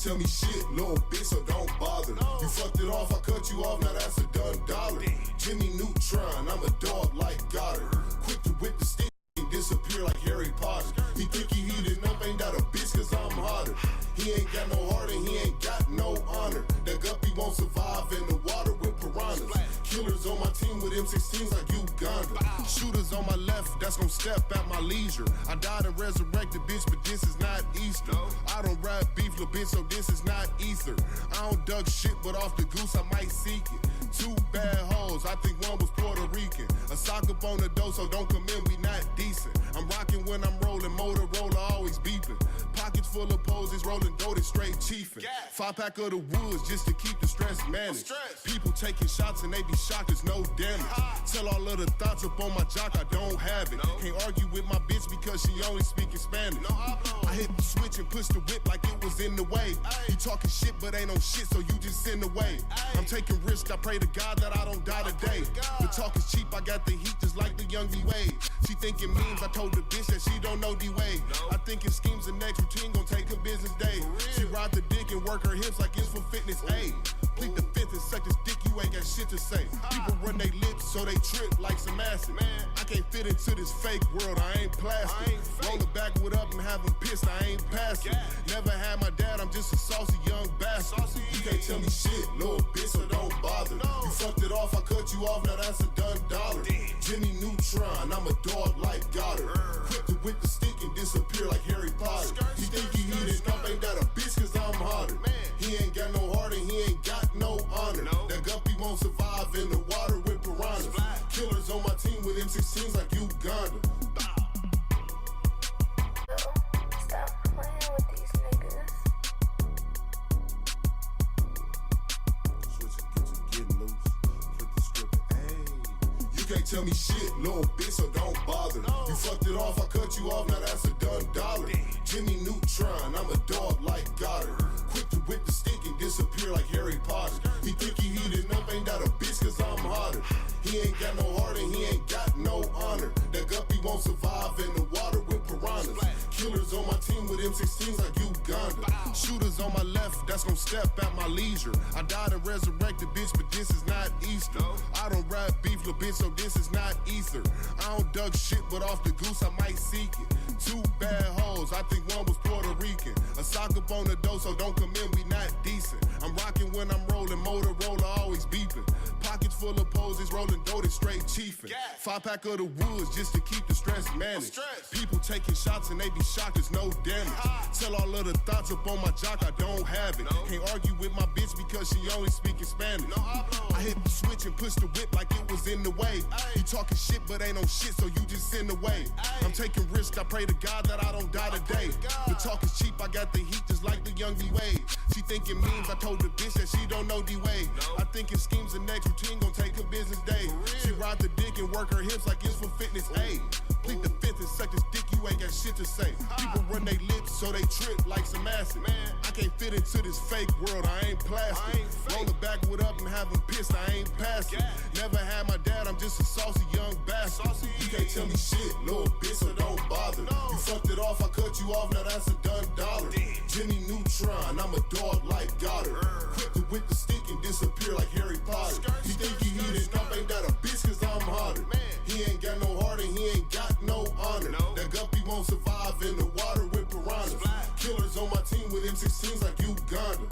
tell me shit, little bitch, so don't bother. You fucked it off, I cut you off, now that's a done dollar. Jimmy Neutron, I'm a dog like Goddard. Quick to whip the stick and disappear like Harry Potter. He think he heating up, ain't that a bitch, cause I'm hotter. He ain't got no heart and he ain't got no honor. That guppy won't survive in the water with piranhas. Killers on my team with M16s like Uganda. Shooters on my left, that's gon' step at my leisure. I died and resurrected, bitch, but this is not Easter. I don't rap beef, little bitch, so this is not ether. I don't duck shit, but off the goose I might seek it. Two bad hoes, I think one was Puerto Rican. A sock up on the door, so don't come in, we not decent. I'm rocking when I'm rolling, Motorola always beeping. Pockets full of poses, rolling doted, straight chiefin'. 5-pack of the woods just to keep the stress managed. People taking shots and they be shocked, there's no damage. Tell all of the thoughts up on my jock, I don't have it. Can't argue with my bitch because she only speaking Spanish. I hit the switch and push the whip like it was in the way. You talking shit but ain't no shit, so you just in the way. I'm taking risks, I pray to God that I don't die today. The talk is cheap, I got the heat just like the young D-Wade. She thinking memes, I told the bitch that she don't know D-Wade. I think it schemes the next routine gon' take a business day. She ride the dick and work her hips like it's for fitness aid. Plead the fifth and suck this dick, you ain't got shit to say. People run they lips so they trip like some acid. I can't fit into this fake world, I ain't plastic. Roll the backwood up and have them pissed, I ain't passing. Never had my dad, I'm just a saucy young bastard. You can't tell me shit, little bitch, so don't bother. You fucked it off, I cut you off, now that's a done dollar. Jimmy Neutron, I'm a dog like Goddard. Quick to whip the stick and disappear like Harry Potter. He think he heated up, ain't that a bitch, cause I'm hotter. He ain't got no heart and he ain't got no honor. That guppy won't survive in the water with piranhas. Killers on my team with M16s like Uganda. Stop playing with these niggas. Switch and get loose. Flip the script, hey. You can't tell me shit, little bitch, so don't bother. You fucked it off, I cut you off, now that's a done dollar. Jimmy Neutron, I'm a dog like Goddard. Quick to whip the stick and disappear like Harry Potter. He think he heating up, ain't that a bitch, cause I'm hotter. He ain't got no heart and he ain't got no honor. That guppy won't survive in the water with piranhas. Killers on my team with M16s like Uganda. Shooters on my left, that's gon' step at my leisure. I died and resurrected, bitch, but this is not Easter. I don't rap beef, little bitch, so this is not ether. I don't duck shit, but off the goose I might seek it. Two bad hoes, I think one was Puerto Rican. A sock up on the door, so don't come in, we not decent. I'm rocking when I'm rolling, Motorola always beeping. Pockets full of poses, rolling doted, straight chiefin'. 5-pack of the woods just to keep the stress managed. People taking shots and they be shocked, there's no damage. Tell all of the thoughts up on my jock, I don't have it. Can't argue with my bitch because she only speaking Spanish. I hit the switch and push the whip like it was in the way. You talking shit but ain't no shit, so you just in the way. I'm taking risks, I pray to God that I don't die today. The talk is cheap, I got the heat just like the young D-Wade. She thinking memes, I told the bitch that she don't know D-Wade. I think it schemes the next routine gon' take a business day. She ride the dick and work her hips like it's for fitness aid. Plead the fifth and suck this dick, you ain't got shit to say. People run they lips so they trip like some acid. I can't fit into this fake world, I ain't plastic. Roll the backwood up and have them pissed, I ain't passing. Never had my dad, I'm just a saucy young bastard. You can't tell me shit, little bitch, so don't bother. You fucked it off, I cut you off, now that's a done dollar. Jimmy Neutron, I'm a dog like Goddard. Quick to whip the stick and disappear like Harry Potter. He think he heated up, ain't that a bitch, cause I'm hotter. He ain't got no heart and he ain't got no honor. That guppy won't survive in the water with piranhas. Killers on my team with M16s like Uganda.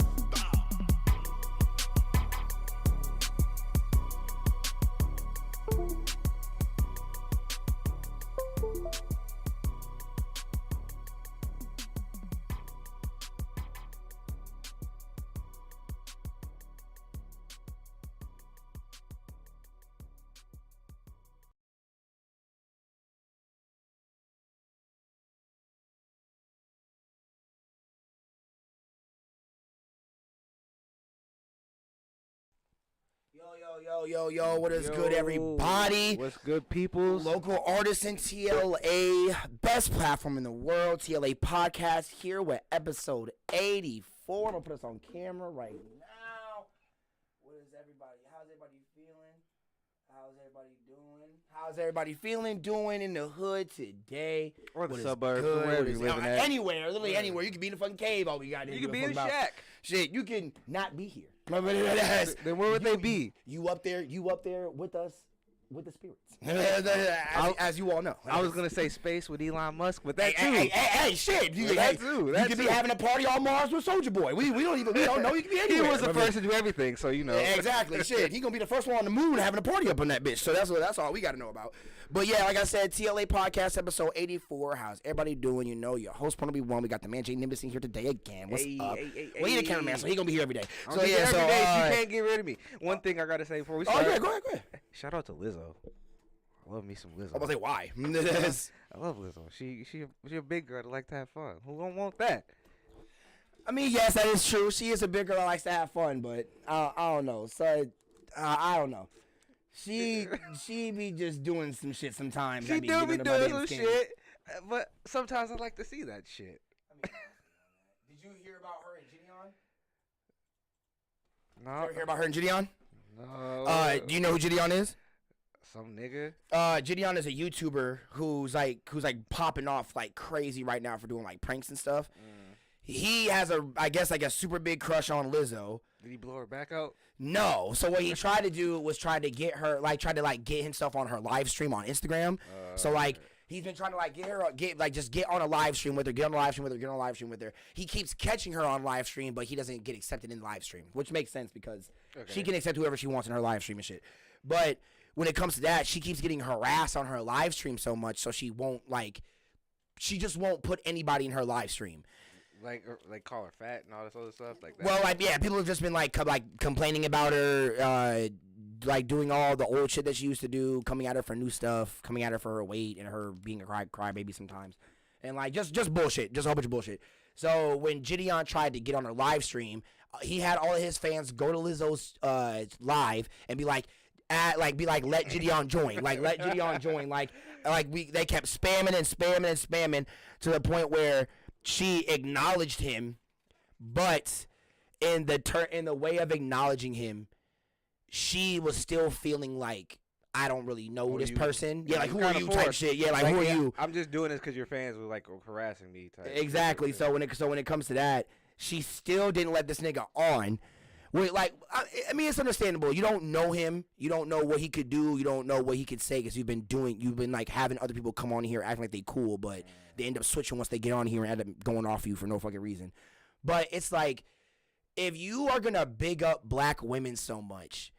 Yo, what is good, everybody? What's good, peoples? Local Artisan T.L.A, best platform in the world, T.L.A Podcast, here with episode 84. I'm going to put us on camera right now. What is everybody, how's everybody feeling? How's everybody doing? How's everybody feeling, doing in the hood today? Or the What is suburbs, good? wherever What you is- living at. Anywhere, literally anywhere. You can be in the fucking cave. All we got. You can be in the shack. Shit, you can not be here. Then where would they be? You up there with us, with the spirits. as you all know. I was gonna say space with Elon Musk, but that too. Hey, shit. You, That too, You that could be too. having a party on Mars with Soulja Boy. We don't know. You could be He anywhere. was the first to do everything, so you know. Exactly. Shit, he gonna be the first one on the moon having a party up on that bitch. So that's all we gotta know about. But yeah, like I said, T.L.A Podcast episode 84. How's everybody doing? You know, your host Pony B1. We got the man Jay Nimbus in here today again. What's up? Well, he the cameraman, so he gonna be here every day. So yeah, every so day, you can't get rid of me. One thing I gotta say before we start. oh yeah, go ahead. Shout out to Lizzo. I love me some Lizzo. I'm gonna say why. I love Lizzo. She a big girl that like to have fun. Who don't want that? I mean, yes, that is true. She is a big girl that likes to have fun, but I don't know. So I don't know. She be just doing some shit sometimes. She do be doing some shit, but sometimes I like to see that shit. Did you hear about her and Gideon? No. You ever hear about her and Gideon? No. Do you know who Gideon is? Some nigga. Gideon is a YouTuber who's like popping off like crazy right now for doing like pranks and stuff. He has I guess a super big crush on Lizzo. Did he blow her back out? No. So what he tried to do was try to get her get himself on her live stream on Instagram. So like he's been trying to get on a live stream with her, He keeps catching her on live stream, but he doesn't get accepted in the live stream, which makes sense because she can accept whoever she wants in her live stream and shit. But when it comes to that, she keeps getting harassed on her live stream so much, so she just won't put anybody in her live stream. Like call her fat and all this other stuff like that. Well, people have just been complaining about her, doing all the old shit that she used to do, coming at her for new stuff, coming at her for her weight and her being a crybaby sometimes, and just bullshit, just a whole bunch of bullshit. So when Gideon tried to get on her live stream, he had all of his fans go to Lizzo's live and be like, let Gideon join, let Gideon join, they kept spamming to the point where she acknowledged him, but in the way of acknowledging him, she was still feeling like, I don't really know this person. Yeah, who are you type shit. Yeah, who are you? I'm just doing this because your fans were harassing me type. Exactly. So when it comes to that, she still didn't let this nigga on. I mean, it's understandable. You don't know him. You don't know what he could do. You don't know what he could say because you've been having other people come on here acting like they cool, but they end up switching once they get on here and end up going off you for no fucking reason. But it's like, if you are gonna big up black women so much,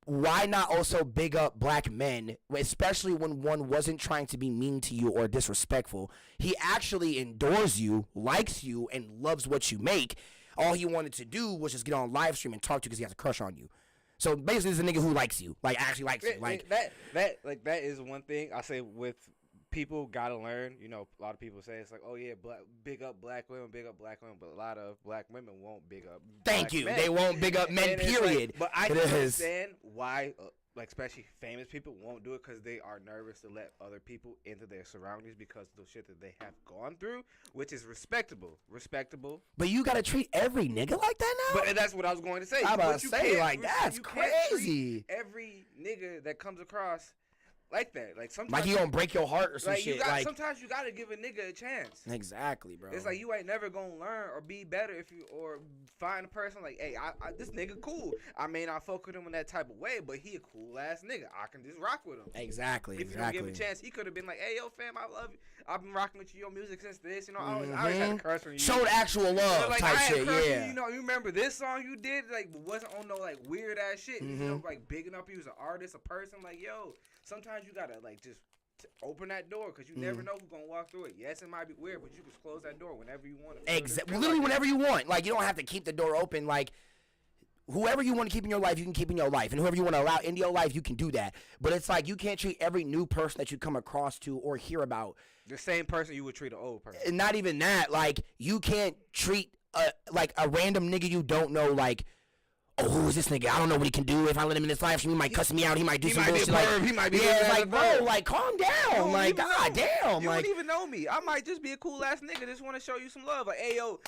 why not also big up black men, especially when one wasn't trying to be mean to you or disrespectful? He actually adores you, likes you, and loves what you make. All he wanted to do was just get on live stream and talk to you because he has a crush on you. So basically, it's a nigga who likes you, actually likes you. That is one thing I say with people gotta learn. You know, a lot of people say it's like, oh yeah, big up black women, but a lot of black women won't big up. Thank you. Men. They won't big up men. Period. But I can understand why. Especially famous people won't do it because they are nervous to let other people into their surroundings because of the shit that they have gone through, which is respectable. But you gotta treat every nigga like that now? But that's what I was going to say. I'm about to say, that's crazy. Every nigga that comes across like that, sometimes he gonna break your heart or some shit. Sometimes you gotta give a nigga a chance. Exactly, bro. It's you ain't never gonna learn or be better if you or find a person hey, this nigga cool. I may not fuck with him in that type of way, but he a cool ass nigga. I can just rock with him. Exactly. If you don't give him a chance, he could have been hey, yo, fam, I love you. I've been rocking with your music since this. You know, I always had a crush on you. Showed actual love type shit. Yeah. You know, you remember this song you did? Wasn't on no weird ass shit. You know, bigging up you as an artist, a person. Yo. Sometimes you gotta just open that door because you never know who's gonna walk through it. Yes, it might be weird, but you can close that door whenever you want. Exactly. Literally whenever you want. You don't have to keep the door open. Whoever you want to keep in your life, you can keep in your life, and whoever you want to allow into your life, you can do that. But it's you can't treat every new person that you come across to or hear about the same person you would treat an old person. And not even that. You can't treat a random nigga you don't know oh, who is this nigga? I don't know what he can do. If I let him in his live stream, he might cuss me out. He might do some bullshit. He might be bro, calm down. God damn. You don't even know me. I might just be a cool ass nigga. Just want to show you some love. Hey, yo,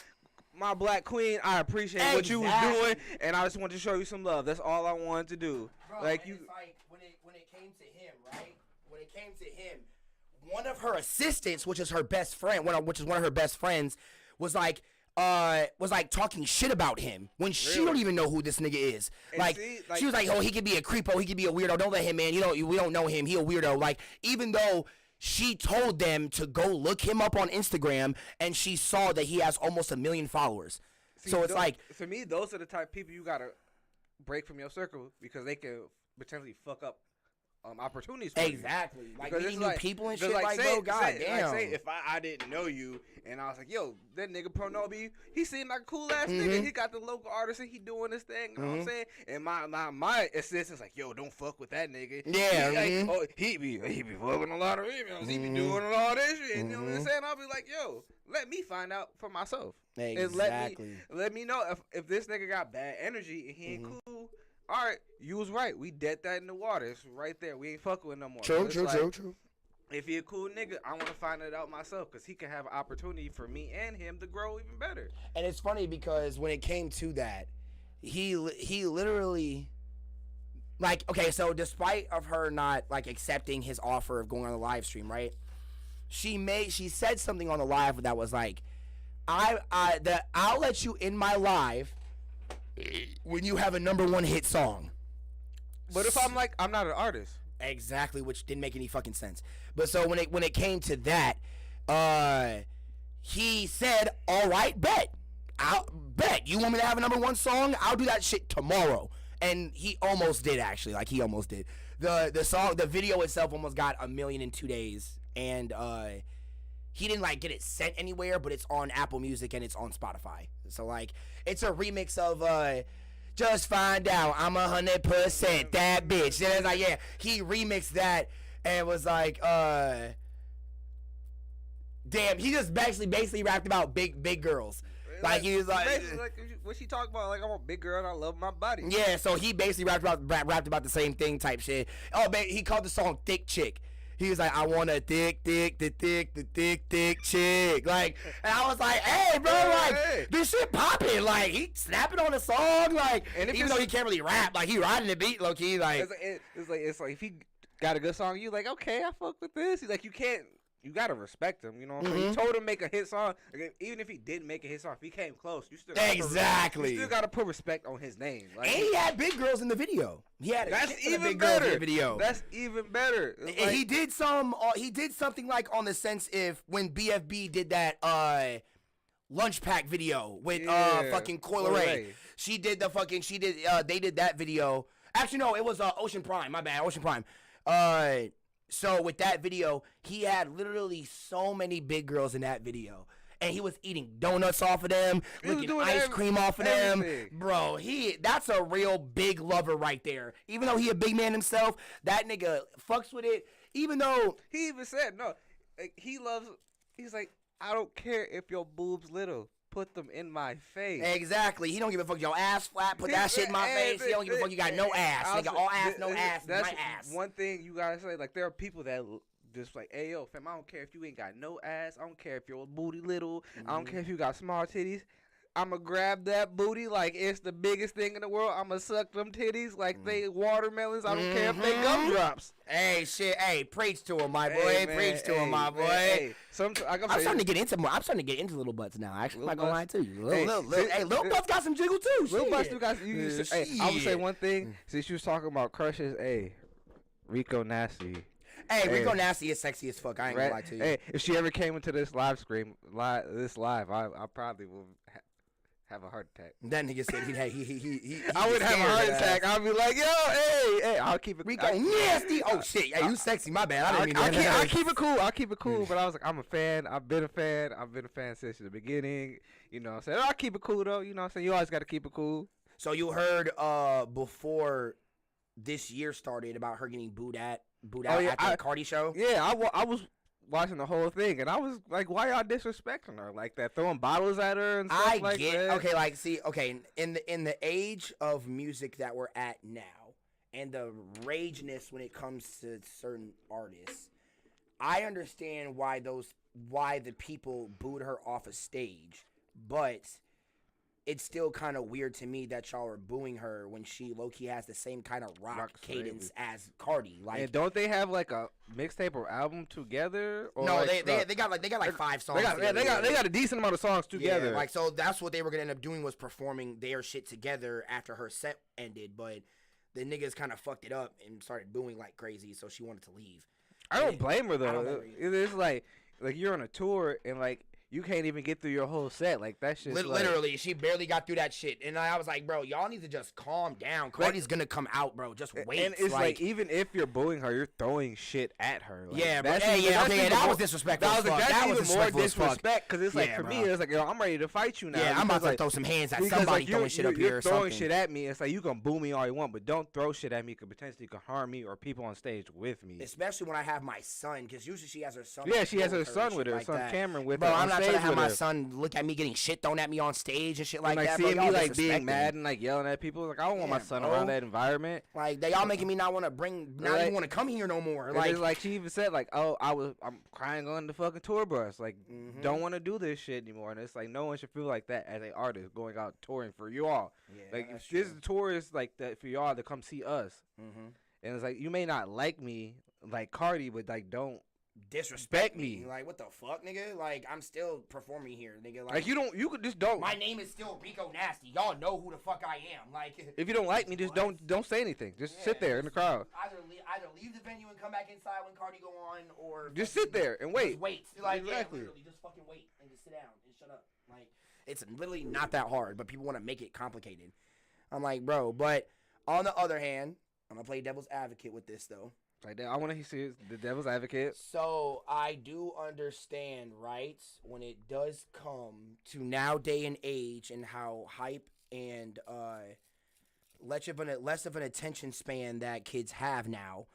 my black queen, I appreciate what you was doing, and I just wanted to show you some love. That's all I wanted to do. Bro, when it came to him, when it came to him, one of her assistants, which is her best friend, which is one of her best friends, was like talking shit about him when she don't even know who this nigga is. Like, she was like, oh, he could be a creepo, he could be a weirdo. Don't let him, man. We don't know him. He a weirdo. Like, even though she told them to go look him up on Instagram, and she saw that he has almost 1 million followers. So it's like, to me, those are the type of people you gotta break from your circle because they can potentially fuck up opportunities for exactly. you. Like meeting new people and shit. Like, bro, goddamn. Say if I didn't know you and I was like, yo, that nigga Pronobi, he seemed like a cool ass nigga. He got the local artisan. He doing this thing. You know what I'm saying? And my assistant's like, yo, don't fuck with that nigga. Yeah. He be fucking a lot of emails. He be doing a lot of this shit. You know what I'm saying? I'll be like, yo, let me find out for myself. Exactly. And let me know if this nigga got bad energy and he ain't cool. All right, you was right. We dead that in the water. It's right there. We ain't fucking with no more. True. If he a cool nigga, I want to find it out myself because he can have an opportunity for me and him to grow even better. And it's funny because when it came to that, he literally, like, okay, so despite of her not like accepting his offer of going on the live stream, right? She said something on the live that was like, I'll let you in my live when you have a #1 hit song. But if I'm like, I'm not an artist. Exactly, which didn't make any fucking sense. But so when it came to that, he said, all right, I'll bet. You want me to have a #1 song? I'll do that shit tomorrow. And he almost did, actually. Like, he almost did. The video itself almost got 1 million in 2 days. And he didn't, like, get it sent anywhere, but it's on Apple Music and it's on Spotify. So, like, it's a remix of, just find out I'm 100% that bitch. And it's like, yeah, he remixed that and was like, damn, he just basically rapped about big girls. Like, he was like what she talk about? Like, I'm a big girl and I love my body. Yeah, so he basically rapped about the same thing type shit. Oh, man, he called the song Thick Chick. He was like, I want a thick chick. Like, and I was like, hey, bro, like, this shit popping. Like, he snapping on the song. Like, and even though he can't really rap, like, he riding the beat low key. Like, it's like if he got a good song, you like, okay, I fuck with this. He's like, you gotta respect him, you know what I'm saying? You told him to make a hit song. Like, even if he didn't make a hit song, if he came close, you still gotta put respect on his name. Like, and he had big girls in the video. He had big girls in the video. That's even better. And like, he did something like on the sense if when BFB did that lunch pack video with fucking Coil Ray. They did that video. Actually, no, it was Ocean Prime. My bad, Ocean Prime. So with that video, he had literally so many big girls in that video. And he was eating donuts off of them, licking ice cream off of them. Bro, that's a real big lover right there. Even though he a big man himself, that nigga fucks with it. Even though he even said, no, like, he's like, I don't care if your boobs little. Put them in my face. Exactly. He don't give a fuck. Your ass flat. Put that shit in my face. He don't give a fuck. You got no ass. Nigga, all ass, no ass. That's my ass. One thing you gotta say. Like, there are people that just like, hey, yo, fam, I don't care if you ain't got no ass. I don't care if your booty little. I don't care if you got small titties. I'ma grab that booty like it's the biggest thing in the world. I'ma suck them titties like they watermelons. I don't care if they gumdrops. Hey, shit. Hey, preach to him, my boy. Preach to him, my boy. Hey, I'm starting to get into little butts now. Actually, I'm not gonna lie to you. Little butts got some jiggle too. Little butts do got. Hey, I would say one thing. Since you was talking about crushes, hey, Rico Nasty. Hey, Rico Nasty is sexy as fuck. I ain't gonna lie to you. Hey, if she ever came into this live, I probably will have a heart attack. That nigga said he I would have a heart attack. I'd be like, yo, hey, I'll keep it. Rico Nasty. Oh shit, hey, you sexy. My bad. I didn't mean that. I'll keep it cool. But I was like, I'm a fan. I've been a fan since the beginning. You know what I'm saying? I'll keep it cool though. You know what I'm saying? You always gotta keep it cool. So you heard before this year started about her getting booed out at the Cardi show? Yeah, I was watching the whole thing, and I was like, why y'all disrespecting her like that, throwing bottles at her and stuff like that? Okay, like, see, okay, in the age of music that we're at now, and the rageness when it comes to certain artists, I understand why the people booed her off a stage, but it's still kind of weird to me that y'all are booing her when she low-key has the same kind of rock cadence as Cardi. Like, and don't they have like a mixtape or album together? Or no, like, they got like 5 songs. They got a decent amount of songs together. Yeah, like, so that's what they were gonna end up doing, was performing their shit together after her set ended, but the niggas kind of fucked it up and started booing like crazy, so she wanted to leave. I don't blame her though. It's like you're on a tour and like you can't even get through your whole set. Like, that shit. Literally, she barely got through that shit. And I was like, bro, y'all need to just calm down. Cardi's gonna come out, bro. Just wait. And it's like even if you're booing her, you're throwing shit at her. Like, yeah, bro. That was disrespectful. That was even more disrespect, because it's like, for me, it's like, yo, I'm ready to fight you now. Yeah, I'm about to throw some hands at somebody throwing shit up here or something. You're throwing shit at me. It's like, you can boo me all you want, but don't throw shit at me because potentially could harm me or people on stage with me. Especially when I have my son, because usually she has her son. Yeah, she has her son with her, son Cameron with her. Bro, I'm not trying to have my son look at me getting shit thrown at me on stage and shit like that. Seeing me like being mad and like yelling at people, like, I don't want my son around that environment. Like, they all making me not want to even want to come here no more. Like, it's like she even said, like, oh, I'm crying on the fucking tour bus. Like, don't want to do this shit anymore. And it's like, no one should feel like that as an artist going out touring for you all. Yeah, like, if this tour is like that for y'all to come see us. And it's like, you may not like me like Cardi, but like, don't disrespect me. Like, what the fuck, nigga? Like, I'm still performing here, nigga. Like you could just don't. My name is still Rico Nasty. Y'all know who the fuck I am. Like, if you don't like me, just don't say anything. Just sit there in the crowd. Either leave the venue and come back inside when Cardi go on, or just sit there and wait. Just wait. Like, exactly. Yeah, literally, just fucking wait and just sit down and shut up. Like, it's literally not that hard, but people want to make it complicated. I'm like, bro. But on the other hand, I'm gonna play devil's advocate with this though. Like, I want to see the devil's advocate. So I do understand, right, when it does come to now day and age and how hype and less of an attention span that kids have now.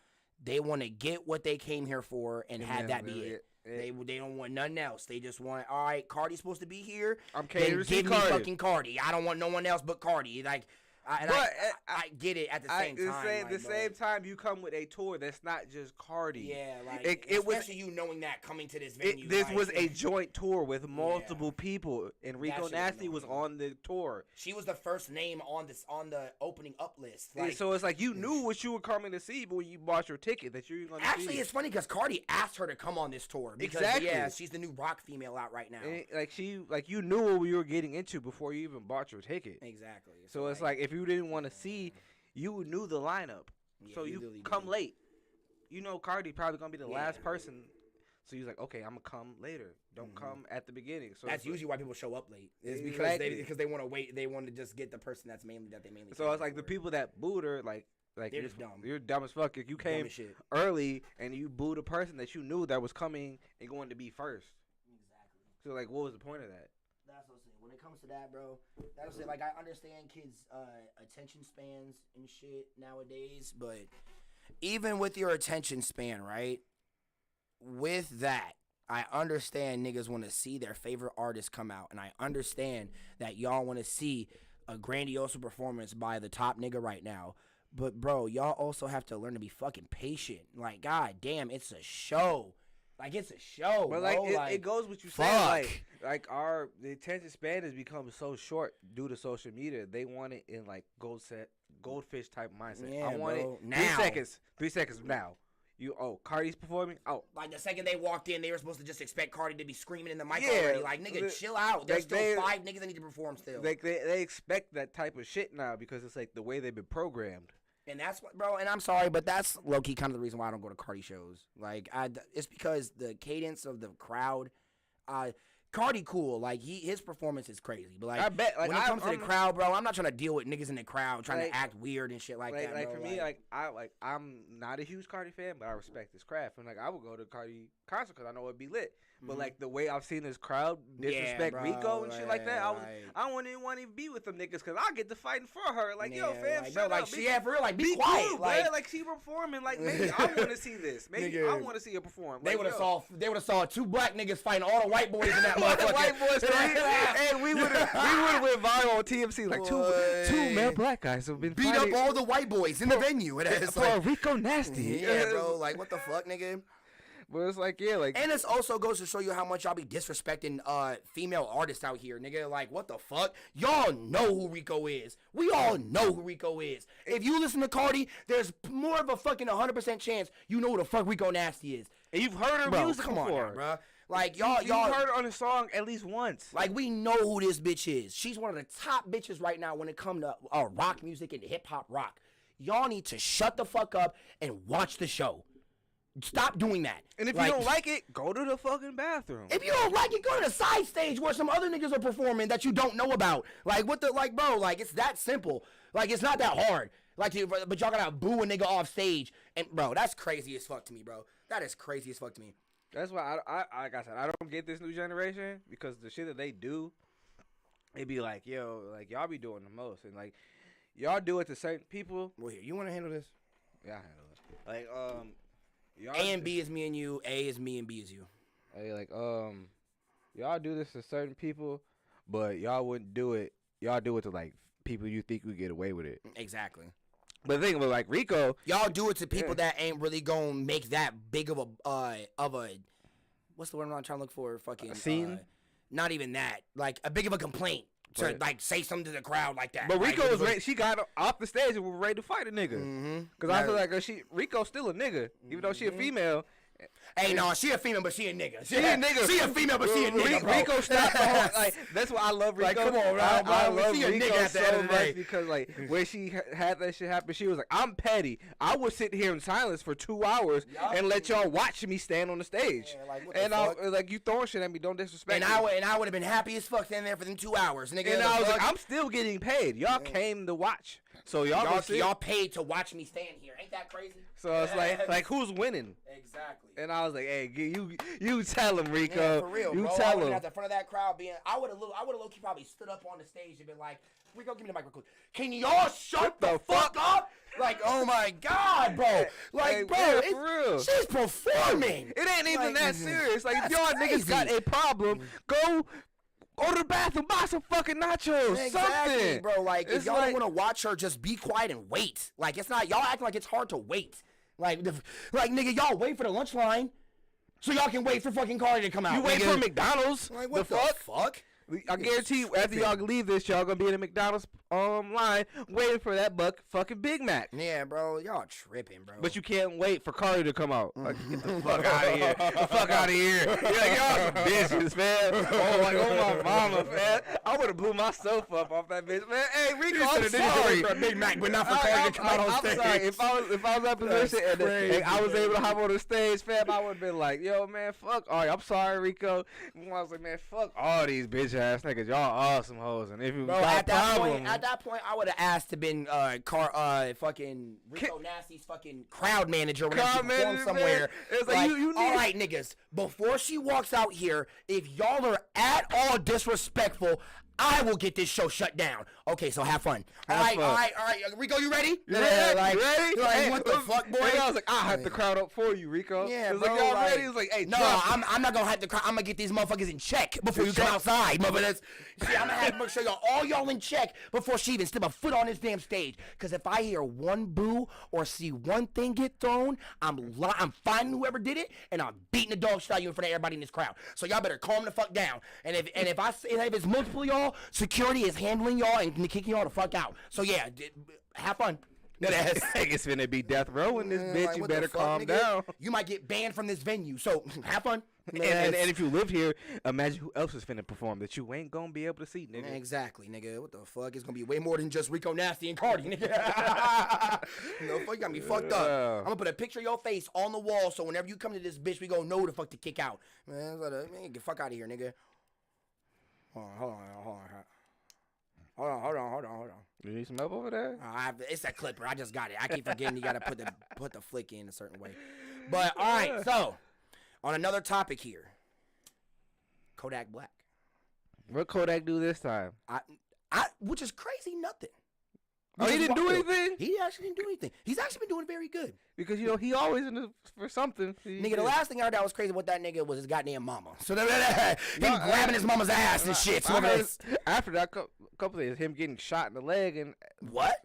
They want to get what they came here for and have that be it. They don't want nothing else. They just want, all right, Cardi's supposed to be here. I'm catering to give me fucking Cardi. I don't want no one else but Cardi. Like. I get it at the same time. The same time, you come with a tour that's not just Cardi. Yeah, like, especially you knowing that coming to this venue. This was a joint tour with multiple people, and Rico Nasty was on the tour. She was the first name on the opening up list. Like, so it's like you knew what you were coming to see, but when you bought your ticket, that you were going to see. Actually, it's funny because Cardi asked her to come on this tour because she's the new rock female out right now. And you knew what you were getting into before you even bought your ticket. Exactly. So it's like if you didn't want to see, you knew the lineup. Yeah, so you come late. You know Cardi probably going to be the last person. So you're like, okay, I'm going to come later. Don't come at the beginning. So that's usually why people show up late. It's because they want to wait. They want to just get the person that they mainly So it's like the people that booed her, like they're just dumb. You're dumb as fuck. If you came early and you booed a person that you knew that was coming and going to be first. Exactly. So like, what was the point of that? That's what I'm saying. When it comes to that, bro, that's what I'm saying. Like, I understand kids' attention spans and shit nowadays, but even with your attention span, right? With that, I understand niggas want to see their favorite artist come out, and I understand that y'all want to see a grandiose performance by the top nigga right now. But, bro, y'all also have to learn to be fucking patient. Like, god damn, it's a show. Like, it's a show, but bro. Like, it goes with you saying, like the attention span has become so short due to social media. They want it in, like, goldfish type mindset. Yeah, I want bro. it now. 3 seconds now. Cardi's performing? Oh. Like, the second they walked in, they were supposed to just expect Cardi to be screaming in the mic already. Like, nigga, chill out. There's still 5 niggas that need to perform still. Like, they expect that type of shit now because it's, like, the way they've been programmed. And that's what, bro, and I'm sorry, but that's low-key kind of the reason why I don't go to Cardi shows. Like, it's because the cadence of the crowd, Cardi cool. Like, his performance is crazy. But, like, I bet, like, when it comes to the crowd, bro, I'm not trying to deal with niggas in the crowd trying to act weird and shit like that, Like, bro. for me, I'm not a huge Cardi fan, but I respect his craft. And, like, I would go to Cardi concert because I know it'd be lit. But, like, the way I've seen this crowd disrespect Rico and shit like that, I wouldn't even want to be with them niggas because I get to fighting for her. Like, yo, fam, like, shut up. Like, for real, like, be quiet. Cool, like, she performing. Like, maybe I want to see this. Maybe I want to see her perform. They would have saw 2 black niggas fighting all the white boys in that motherfucker. White boys, and we would have went viral on TMC. Like, two male black guys have been beat up all the white boys in the venue. For Rico Nasty. Yeah, bro. Like, what the fuck, nigga? But it's like, yeah, like. And this also goes to show you how much y'all be disrespecting female artists out here, nigga. Like, what the fuck? Y'all know who Rico is. We all know who Rico is. If you listen to Cardi, there's more of a fucking 100% chance you know who the fuck Rico Nasty is. And you've heard her music come before. on, now, bruh. Like, y'all heard her on a song at least once. Like, we know who this bitch is. She's one of the top bitches right now when it comes to rock music and hip-hop rock. Y'all need to shut the fuck up and watch the show. Stop doing that. And if you don't like it, go to the fucking bathroom. If you don't like it, go to the side stage where some other niggas are performing that you don't know about. Like, what the, like, bro, like, it's that simple. Like, it's not that hard. Like, but y'all gotta boo a nigga off stage. And, bro, that's crazy as fuck to me, bro. That is crazy as fuck to me. That's why, I like I said, I don't get this new generation because the shit that they do, it be like, yo, like, y'all be doing the most. And, like, y'all do it to certain people. Well, here, you want to handle this? Yeah, I handle it. Like, y'all A and B is me and you. A is me and B is you. Hey, like, y'all do this to certain people, but y'all wouldn't do it. Y'all do it to, like, people you think would get away with it. Exactly. But the thing about, like, Rico. Y'all do it to people that ain't really gonna make that big of a, what's the word I'm trying to look for? Fucking. Scene? Not even that. Like, a big of a complaint. To, Right. like, say something to the crowd like that. But like, Rico was ready. She got off the stage and was ready to fight a nigga. Mm-hmm. Because I feel like Rico's still a nigga, even though she a female. Hey, no, she a female, but she a nigga. She a nigga. She a female, but she a nigga, bro. Rico stopped the whole, like, that's why I love Rico. Like, come on, bro. I love She a Rico nigga at the so end of the day. much because, like, when she had that shit happen, she was like, I'm petty. I would sit here in silence for 2 hours and let y'all watch me stand on the stage. Yeah, like, what and the fuck? like, you throwing shit at me, don't disrespect me. And I would have been happy as fuck standing there for them 2 hours, nigga. And I was like, I'm still getting paid. Y'all came to watch. So y'all paid to watch me stand here. Ain't that crazy? So it's like who's winning? Exactly. And I was like, hey, you tell him, Rico. Yeah, for real, you bro. tell I would him. have at the front of that crowd I would have low-key probably stood up on the stage and been like, Rico, give me the microphone. Can y'all shut the fuck up? Like, oh my God, bro. Like, Hey, bro, yeah, for real. she's performing. It ain't even that serious. Like, if that's y'all niggas crazy. got a problem, go to the bathroom, buy some fucking nachos, Exactly, something. bro. Like, It's if y'all like- don't want to watch her, just be quiet and wait. Like, it's not, y'all acting like it's hard to wait. Like, nigga, y'all wait for the lunch line so y'all can wait for fucking Cardi to come out. You wait nigga. for McDonald's. Like, what the fuck? I guarantee you, after y'all leave this, y'all gonna be in the McDonald's line waiting for that fucking Big Mac. Yeah, bro, y'all tripping, bro. But you can't wait for Cardi to come out. Like, get the fuck out of here. Get the fuck out of here. You're like, y'all some bitches, man. Oh my mama, man. I would have blew myself up off that bitch, man. Hey, Rico, I'm sorry. For a Big Mac, but not for Cardi to come out on I'm stage. sorry. If I was in that position and I was able to hop on the stage, fam, I would have been like, yo, man, fuck. All right, I'm sorry, Rico. And I was like, man, fuck all these bitch ass niggas. Y'all awesome hoes. And if you Bro, got at that point, I would have asked to been fucking Rico Nasty's fucking crowd manager when she Crowd performed manager, somewhere. man. It's like, you need- all right, niggas, before she walks out here, if y'all are at all disrespectful, I will get this show shut down. Okay, so have fun. All right. Rico, you ready? Yeah, like, you ready? Like, Hey, what the fuck, boy? And I was like, I'll hype the crowd up for you, Rico. Yeah, it was bro, like, y'all like, ready? It was like, hey, no, drop. I'm not gonna hype the crowd. I'm gonna get these motherfuckers in check before you come outside, motherfuckers. See, I'm gonna have to make sure all y'all in check before she even step a foot on this damn stage. Cause if I hear one boo or see one thing get thrown, I'm finding whoever did it and I'm beating the dog shit out of you in front of everybody in this crowd. So y'all better calm the fuck down. And if it's multiple y'all, security is handling y'all and kicking y'all the fuck out. So yeah, have fun. It's finna be death row in this bitch. Like, You what the better fuck, calm nigga? down. You might get banned from this venue. So have fun. And if you live here, imagine who else is finna perform that you ain't gonna be able to see, nigga. Exactly, nigga. What the fuck? It's gonna be way more than just Rico Nasty and Cardi, nigga. You know, fuck, you got me fucked up. I'm gonna put a picture of your face on the wall so whenever you come to this bitch, we gonna know who the fuck to kick out. Man, get the fuck out of here, nigga. Hold on. You need some help over there? It's a clipper. I just got it. I keep forgetting you gotta put the flick in a certain way. But all right, so on another topic here, Kodak Black. What Kodak do this time? Which is crazy, nothing. Oh, he didn't do anything? He actually didn't do anything. He's actually been doing very good. Because, he always for something. Nigga, the last thing I heard that was crazy with that nigga was his goddamn mama. So he grabbing his mama's ass and shit. So after that couple days, him getting shot in the leg and... What?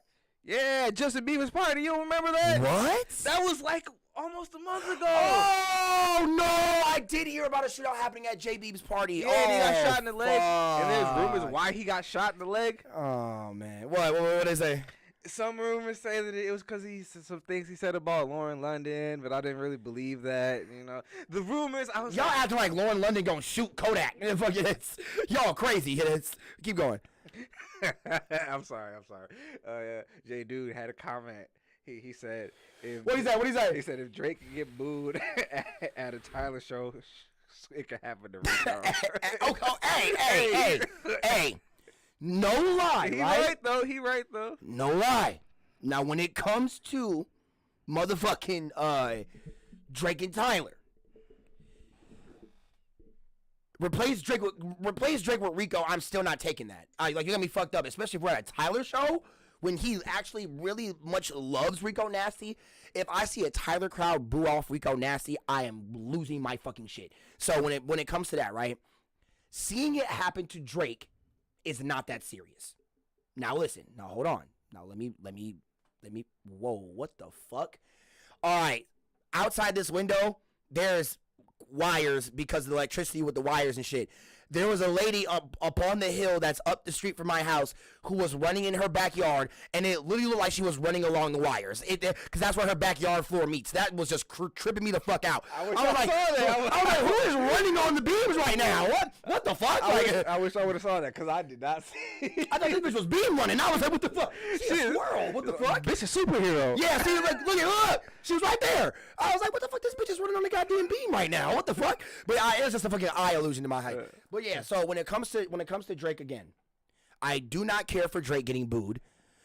Yeah, Justin Bieber's party. You don't remember that? What? That was like almost a month ago. Oh no! I did hear about a shootout happening at J Beeb's party. Yeah, and he got shot in the leg. And there's fuck. rumors why he got shot in the leg. Oh man, what they say? Some rumors say that it was because some things he said about Lauren London, but I didn't really believe that. You know, the rumors. I was Y'all like, acting like Lauren London gonna shoot Kodak. Fucking y'all crazy. Keep going. I'm sorry. J Dude had a comment. He said, What he say? He said if Drake could get booed at a Tyler show, it could happen to Rico. Hey. No lie, He right? right though. No lie. Now, when it comes to motherfucking Drake and Tyler, replace Drake with Rico. I'm still not taking that. Like, you're gonna be fucked up, especially if we're at a Tyler show when he actually really much loves Rico Nasty. If I see a Tyler crowd boo off Rico Nasty, I am losing my fucking shit. So when it comes to that, right? Seeing it happen to Drake is not that serious. Now listen. Now hold on. Now let me. Whoa! What the fuck? All right. Outside this window, there's wires because of the electricity with the wires and shit. There was a lady up on the hill that's up the street from my house who was running in her backyard, and it literally looked like she was running along the wires. Because that's where her backyard floor meets. That was just tripping me the fuck out. I was like, who is running on the beams right now? What the fuck? I wish I would have saw that because I did not see. I thought this bitch was beam running. I was like, what the fuck? She's a squirrel. What the fuck? Bitch, a superhero. Yeah, see, like, look. She was right there. I was like, what the fuck? This bitch is running on the goddamn beam right now. What the fuck? But it was just a fucking eye illusion to my height. But yeah, so when it comes to Drake again, I do not care for Drake getting booed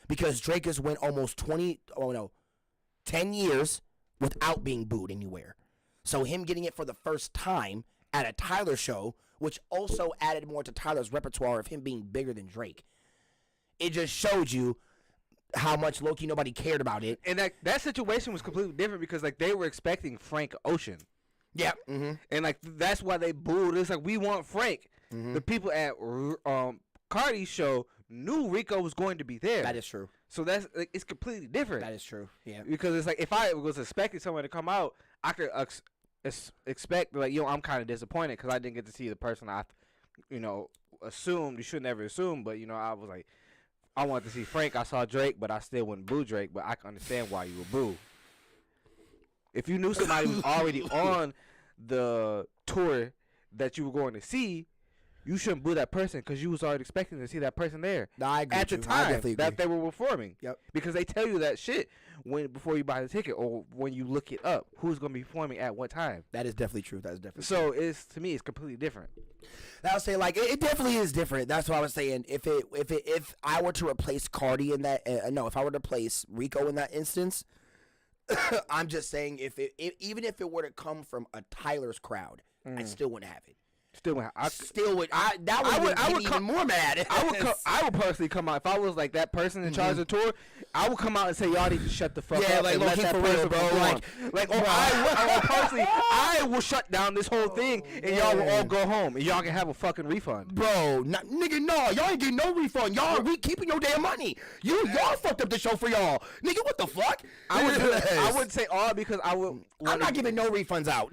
because Drake has went almost 10 years without being booed anywhere. So him getting it for the first time at a Tyler show, which also added more to Tyler's repertoire of him being bigger than Drake. It just showed you how much low-key nobody cared about it. And that situation was completely different because like they were expecting Frank Ocean. Yeah. Mm-hmm. And like that's why they booed. It's like we want Frank. Mm-hmm. The people at Cardi's show knew Rico was going to be there. That is true. So that's like, it's completely different. That is true. Yeah. Because it's like if I was expecting someone to come out, I could expect like I'm kind of disappointed because I didn't get to see the person I assumed. You should never assume, but I was like I wanted to see Frank. I saw Drake, but I still wouldn't boo Drake. But I can understand why you would boo. If you knew somebody was already on the tour that you were going to see, you shouldn't boo that person because you was already expecting to see that person there. No, I agree at the time that they were performing. Yep. Because they tell you that shit before you buy the ticket or when you look it up, who's going to be performing at what time. That is definitely true. That is definitely so true. to me, it's completely different. I would say like it definitely is different. That's what I was saying. If I were to replace Cardi in that, if I were to replace Rico in that instance, I'm just saying even if it were to come from a Tyler's crowd, I still wouldn't have it. That would make me even more mad. I would personally come out if I was like that person in charge of the tour. I would come out and say y'all need to shut the fuck up. Like let that for real, bro. I will shut down this whole thing and y'all will all go home and y'all can have a fucking refund. Bro, nigga, no, y'all ain't getting no refund. Y'all keeping your damn money. Y'all fucked up the show for y'all, nigga. What the fuck? I wouldn't say all because I would. I'm not giving no refunds out.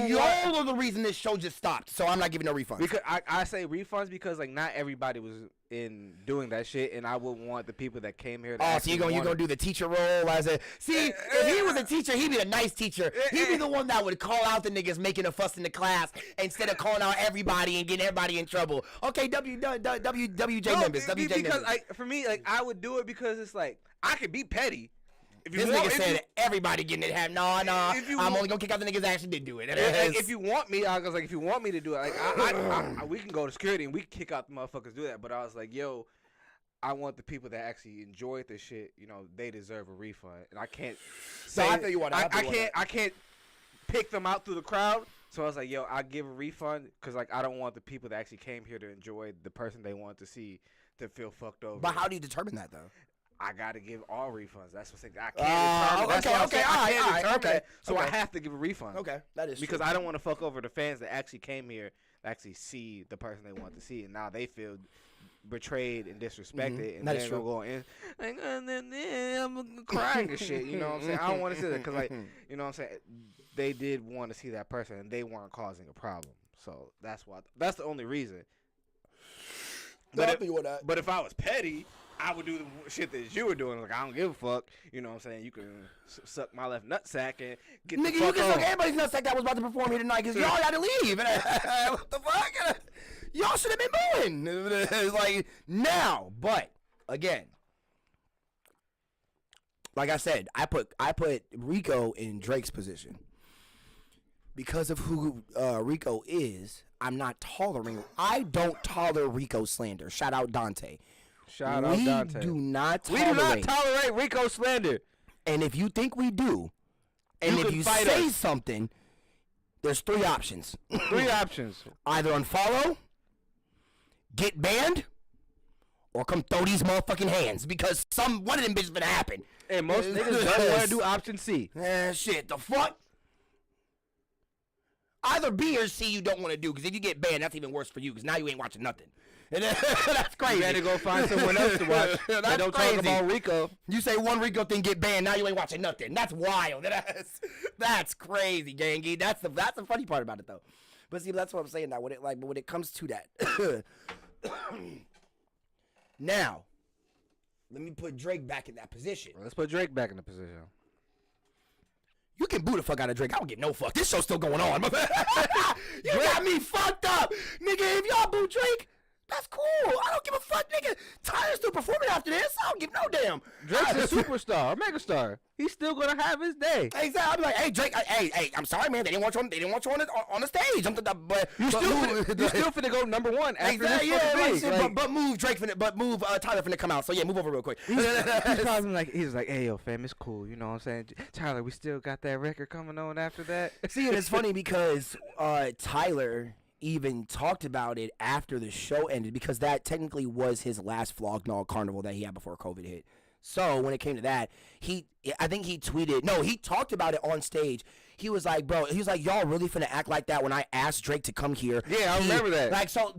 Y'all are the reason this show just stopped. So I'm not giving no refunds. Because I say refunds because like not everybody was in doing that shit, and I would want the people that came here. So you gonna do the teacher role as a if he was a teacher, he'd be a nice teacher. He'd be the one that would call out the niggas making a fuss in the class instead of calling out everybody and getting everybody in trouble. Okay, WJ members. Because for me, like I would do it because it's like I could be petty. This nigga said everybody getting it. I'm only gonna kick out the niggas that actually did do it. If you want me, I was like, if you want me to do it, like we can go to security and we can kick out the motherfuckers do that. But I was like, yo, I want the people that actually enjoyed this shit. They deserve a refund, and I can't. I can't pick them out through the crowd. So I was like, yo, I give a refund because like I don't want the people that actually came here to enjoy the person they want to see to feel fucked over. But how do you determine that though? I gotta give all refunds. That's what I can't determine. So I have to give a refund. Okay, that is because true. I don't want to fuck over the fans that actually came here to actually see the person they want to see, and now they feel betrayed and disrespected, and That is then true. gonna go in like, and then I'm crying and shit. You know what I'm saying? I don't want to see that because, like, you know what I'm saying? They did want to see that person, and they weren't causing a problem. So that's why. That's the only reason. But if I was petty, I would do the shit that you were doing. Like, I don't give a fuck. You know what I'm saying? You can suck my left nutsack and get Nigga, the you fuck can on. suck everybody's nutsack that was about to perform here tonight because y'all got to leave. What the fuck? Y'all should have been moving. It's like, now. But, again, like I said, I put Rico in Drake's position. Because of who Rico is, I don't tolerate Rico slander. Shout out Dante. Shout out Dante. We do not tolerate Rico slander. And if you think we do, and You if can you fight say us. something, there's 3 options. 3 options. Either unfollow, get banned, or come throw these motherfucking hands because one of them bitches gonna happen. And most niggas don't want to do option C. Shit, the fuck? Either B or C you don't want to do, because if you get banned, that's even worse for you, because now you ain't watching nothing. And that's crazy. You had to go find someone else to watch. That's That don't crazy. talk about Rico. You say one Rico thing get banned, now you ain't watching nothing. That's wild. That's crazy, gangy. That's the funny part about it, though. But see, that's what I'm saying now. When it comes to that, now, let me put Drake back in that position. Let's put Drake back in the position. You can boo the fuck out of Drake. I don't give no fuck. This show's still going on. You got me fucked up. Nigga, if y'all boo Drake, that's cool. I don't give a fuck, nigga. Tyler's still performing after this. I don't give no damn. Drake's a superstar, a megastar. He's still gonna have his day. Exactly. I'll be like, hey, Drake, hey, I'm sorry, man. They didn't want you on the stage. But You still finna go number 1 after exactly, this fucking yeah, thing. like, but move Drake Tyler finna come out. So yeah, move over real quick. He's probably like, hey, yo, fam, it's cool. You know what I'm saying? Tyler, we still got that record coming on after that. See, and it's funny because Tyler even talked about it after the show ended, because that technically was his last Flognaw Carnival that he had before COVID hit. So when it came to that, I think he tweeted, no, he talked about it on stage. He was like, bro, y'all really finna act like that when I asked Drake to come here. Yeah, I remember that. Like, so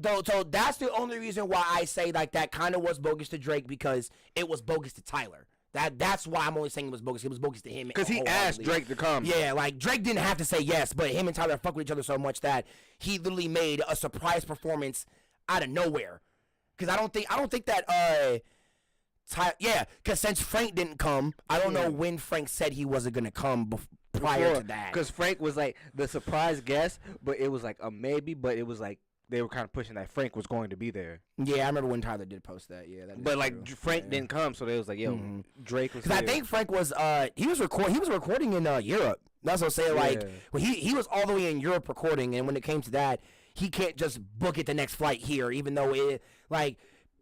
that's the only reason why I say, like, that kind of was bogus to Drake, because it was bogus to Tyler. That's why I'm only saying it was bogus. It was bogus to him. Because he asked Drake to come. Yeah, like, Drake didn't have to say yes, but him and Tyler fuck with each other so much that he literally made a surprise performance out of nowhere. Because I don't think that because since Frank didn't come, I don't know when Frank said he wasn't gonna come prior to that. Because Frank was like the surprise guest, but it was like a maybe, but it was like they were kind of pushing that Frank was going to be there. Yeah, I remember when Tyler did post that. Yeah, but like Frank didn't come, so they was like, yo, Drake was. Because I think Frank was he was recording in Europe. That's what I'm saying. Like, when he was all the way in Europe recording, and when it came to that, he can't just book it the next flight here, even though it like.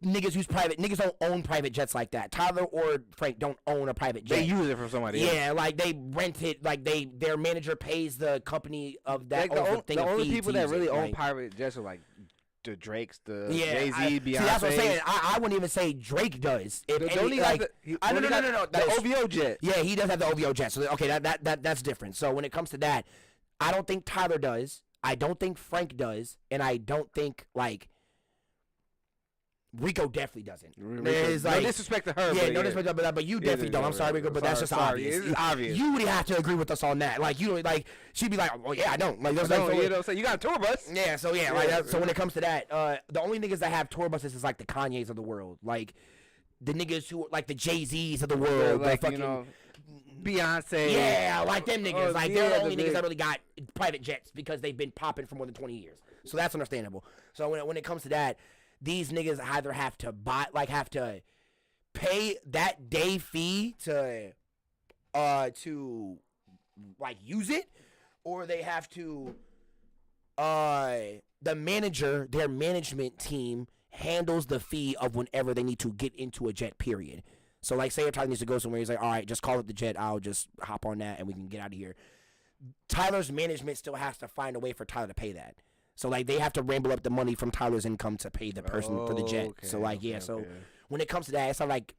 Niggas don't own private jets like that. Tyler or Frank don't own a private jet. They use it from somebody else. Yeah, like they rent it. Like their manager pays the company of that. Like the only people that really own like, private jets are like the Drakes, the yeah, Jay-Z, Beyonce. See, that's what I'm saying. I wouldn't even say Drake does. No. The OVO jet. Yeah, he does have the OVO jet. So okay, that's different. So when it comes to that, I don't think Tyler does. I don't think Frank does, and I don't think like. Rico definitely doesn't. No disrespect to her. Yeah, no disrespect to her, but you definitely don't. I'm sorry, Rico, but that's just obvious. It's obvious. You would have to agree with us on that. Like she'd be like, "Oh yeah, I don't." Like, you know what I'm saying? You got a tour bus. Yeah, so yeah, so when it comes to that, the only niggas that have tour buses is like the Kanyes of the world, like the niggas who like the Jay-Z's of the world, like the fucking, you know, Beyonce. Yeah, like them niggas. Like they're the only niggas big. that really got private jets because they've been popping for more than 20 years. So that's understandable. So when it comes to that. These niggas either have to pay that day fee to like use it, or they have to their management team handles the fee of whenever they need to get into a jet, period. So like say if Tyler needs to go somewhere, he's like, all right, just call it the jet, I'll just hop on that and we can get out of here. Tyler's management still has to find a way for Tyler to pay that. So, like, they have to ramble up the money from Tyler's income to pay the person for the jet. Okay, so, like, so when it comes to that, it's not like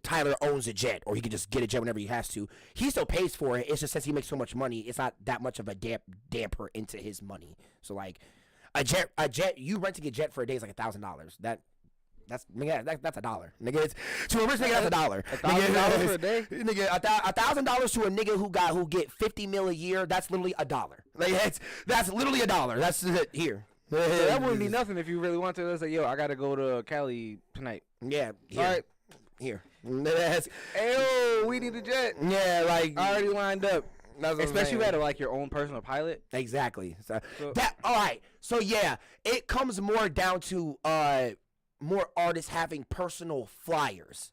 Tyler owns a jet or he can just get a jet whenever he has to. He still pays for it. It's just since he makes so much money, it's not that much of a damper into his money. So, like, a jet, you renting a jet for a day is like $1,000. That's $1. Nigga, it's, to a rich nigga, that's $1. $1,000 for a day. Nigga, $1,000 to a nigga who get $50 million a year. That's literally $1. Like that's literally $1. That's it here. So that wouldn't be nothing if you really want to. Let's say, yo, I gotta go to Cali tonight. Yeah. Here. All right. Here. Ayo, we need a jet. Yeah, like I already lined up. Especially if you had like your own personal pilot. Exactly. So that all right. So yeah, it comes more down to more artists having personal flyers.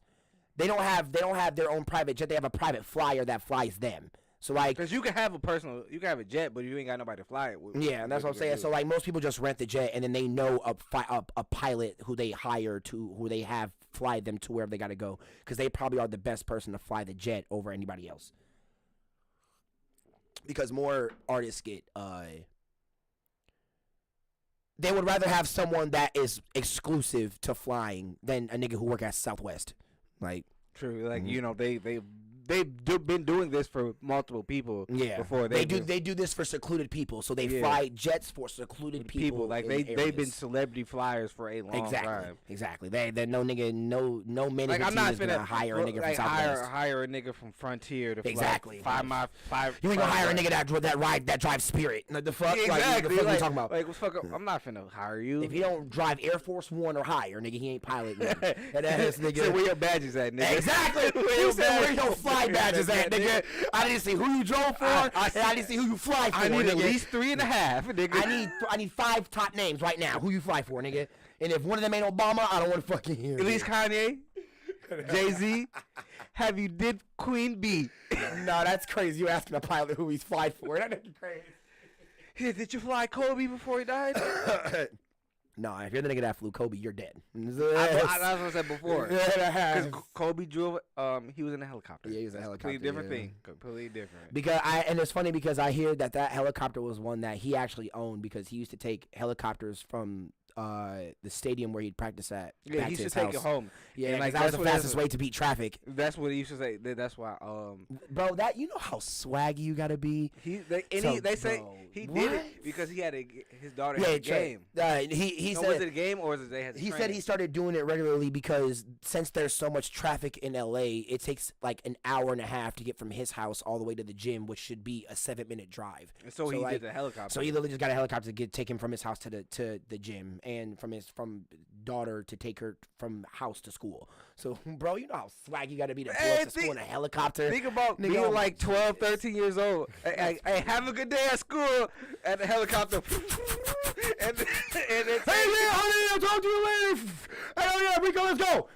They don't have their own private jet. They have a private flyer that flies them. So like, because you can have a jet, but you ain't got nobody to fly it with. Yeah, that's what I'm saying. So like, most people just rent the jet, and then they know a pilot who they hire who they have fly them to wherever they got to go, because they probably are the best person to fly the jet over anybody else. Because more artists get they would rather have someone that is exclusive to flying than a nigga who work at Southwest. Like, true, like you know they've been doing this for multiple people. Yeah, before they do this for secluded people. So they fly jets for secluded people. Like they've been celebrity flyers for a long time. Exactly. They no nigga no management like, I'm not is gonna hire a nigga like from Southwest. hire a nigga from Frontier to exactly fly 5 You ain't gonna hire a nigga that drives Spirit. Like, the fuck? Exactly. Like, the fuck you talking about? Like, fuck, I'm not finna hire you. If he don't drive Air Force One or higher, nigga, he ain't pilot. And ass nigga. So where your badges at, nigga? Exactly. Who said where your fly badges at, nigga? I didn't see who you drove for, and I didn't see who you fly for. I need nigga. at least 3.5, nigga. I need 5 top names right now. Who you fly for, nigga? And if one of them ain't Obama, I don't want to fucking hear. At least Kanye, Jay-Z. Have you did Queen Bee? No, that's crazy. You asking a pilot who he's flied for? That's crazy. Did you fly Kobe before he died? No, if you're the nigga that flew Kobe, you're dead. That's what I said before. Because Kobe drove. He was in a helicopter. Yeah, he was in a helicopter. Completely different thing. Completely different. Because and it's funny because I hear that helicopter was one that he actually owned, because he used to take helicopters from the stadium where he'd practice at. Yeah, he used to take it home. Yeah, and like that was the fastest way to beat traffic. That's what he used to say. That's why. Bro, that you know how swaggy you gotta be. They say he did it because he had his daughter had a game. He said, was it a game or was it they had? He said he started doing it regularly because since there's so much traffic in L.A., it takes like an hour and a half to get from his house all the way to the gym, which should be a 7-minute drive. And so he did the helicopter. So he literally just got a helicopter to take him from his house to the gym, and from daughter to take her from house to school. So, bro, you know how swag you got to be to pull up to school in a helicopter. Think about being like 12, 13 years old. Hey, have a good day at school at the helicopter. and it's hey, man, honey, I'll talk to you later. Hell yeah, Rico, let's go.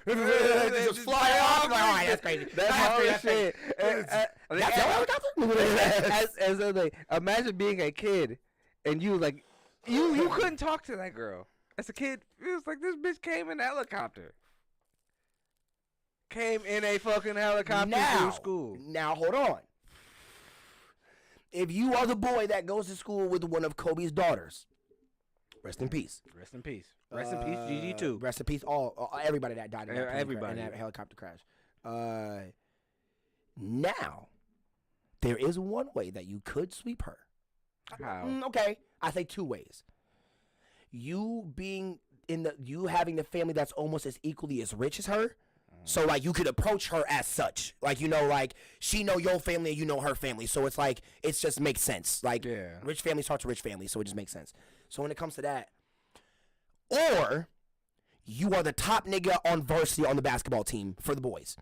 Just fly off. Like, all right, that's crazy. That's hard shit. That's your helicopter? Imagine being a kid and you like, you couldn't talk to that girl. As a kid, it was like, this bitch came in a helicopter. Came in a fucking helicopter to school. Now, hold on. If you are the boy that goes to school with one of Kobe's daughters, rest in peace. Rest in peace. Rest in peace, Gigi too. Rest in peace, everybody that died in that helicopter crash. Now, there is one way that you could sweep her. How? Okay, I say 2 ways. You having the family that's almost as equally as rich as her, so like you could approach her as such, like, you know, like she know your family and you know her family, so it's like it just makes sense. Like, rich families talk to rich families, so it just makes sense. So when it comes to that, or you are the top nigga on varsity on the basketball team for the boys,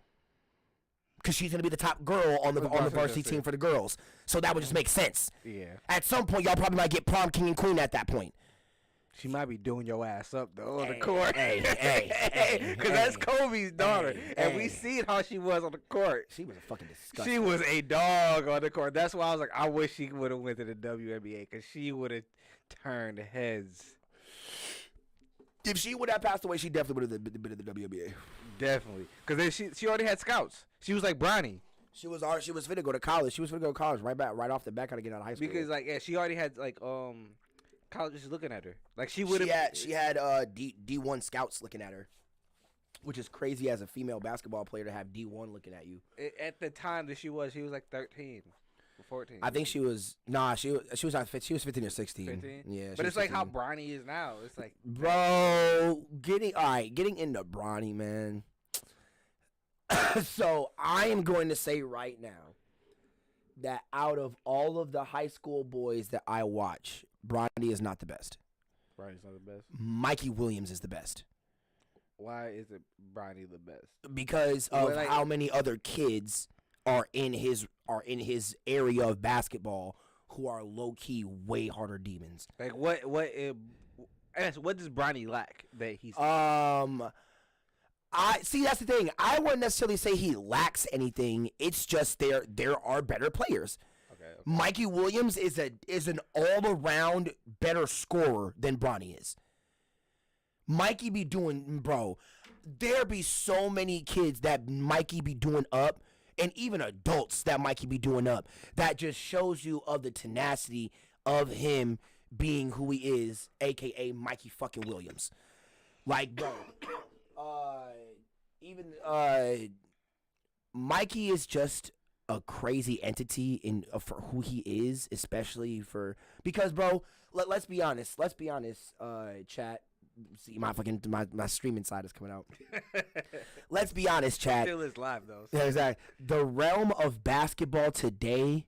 because she's gonna be the top girl on the varsity team for the girls, so that would just make sense. Yeah. At some point, y'all probably might get prom king and queen at that point. She might be doing your ass up though on the court. Because that's Kobe's daughter, and we seen how she was on the court. She was a fucking disgusting. She was a dog on the court. That's why I was like, I wish she would have went to the WNBA, because she would have turned heads. If she would have passed away, she definitely would have been in the WNBA. Definitely, because she already had scouts. She was like Bronny. She was finna go to college. She was finna go to college right off the bat, kind of get out of high school. Because she already had colleges looking at her. Like she would have. She had D1 scouts looking at her, which is crazy as a female basketball player to have D1 looking at you. At the time that she was like 13, 14? I think she was she was not 15. She was 15 or 16. 15? Yeah, But it's like 15. how Bronny is now. It's like, bro, getting into Bronny, man. So I am going to say right now that out of all of the high school boys that I watch, Bronny is not the best. Bronny's not the best. Mikey Williams is the best. Why is it Bronny the best? Because of how many other kids are in his area of basketball who are low key way harder demons. Like what does Bronny lack that he's I see, that's the thing. I wouldn't necessarily say he lacks anything. It's just there are better players. Okay. Mikey Williams is an all-around better scorer than Bronny is. Mikey be doing, bro, there be so many kids that Mikey be doing up, and even adults that Mikey be doing up, that just shows you of the tenacity of him being who he is, a.k.a. Mikey fucking Williams. Like, bro, Mikey is just a crazy entity for who he is, especially because, bro, let's be honest, chat. See, my streaming side is coming out. Let's be honest, chat. Still is live though. Yeah, exactly. The realm of basketball today,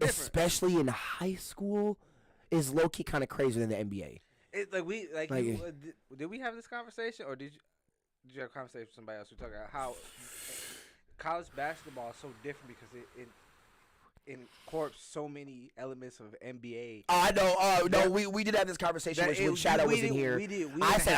especially in high school, is low key kind of crazier than the NBA. It's did we have this conversation, or did you have a conversation with somebody else? We talking about how college basketball is so different because it incorporates so many elements of NBA. I know. No, we did have this conversation when Shadow was in here. I said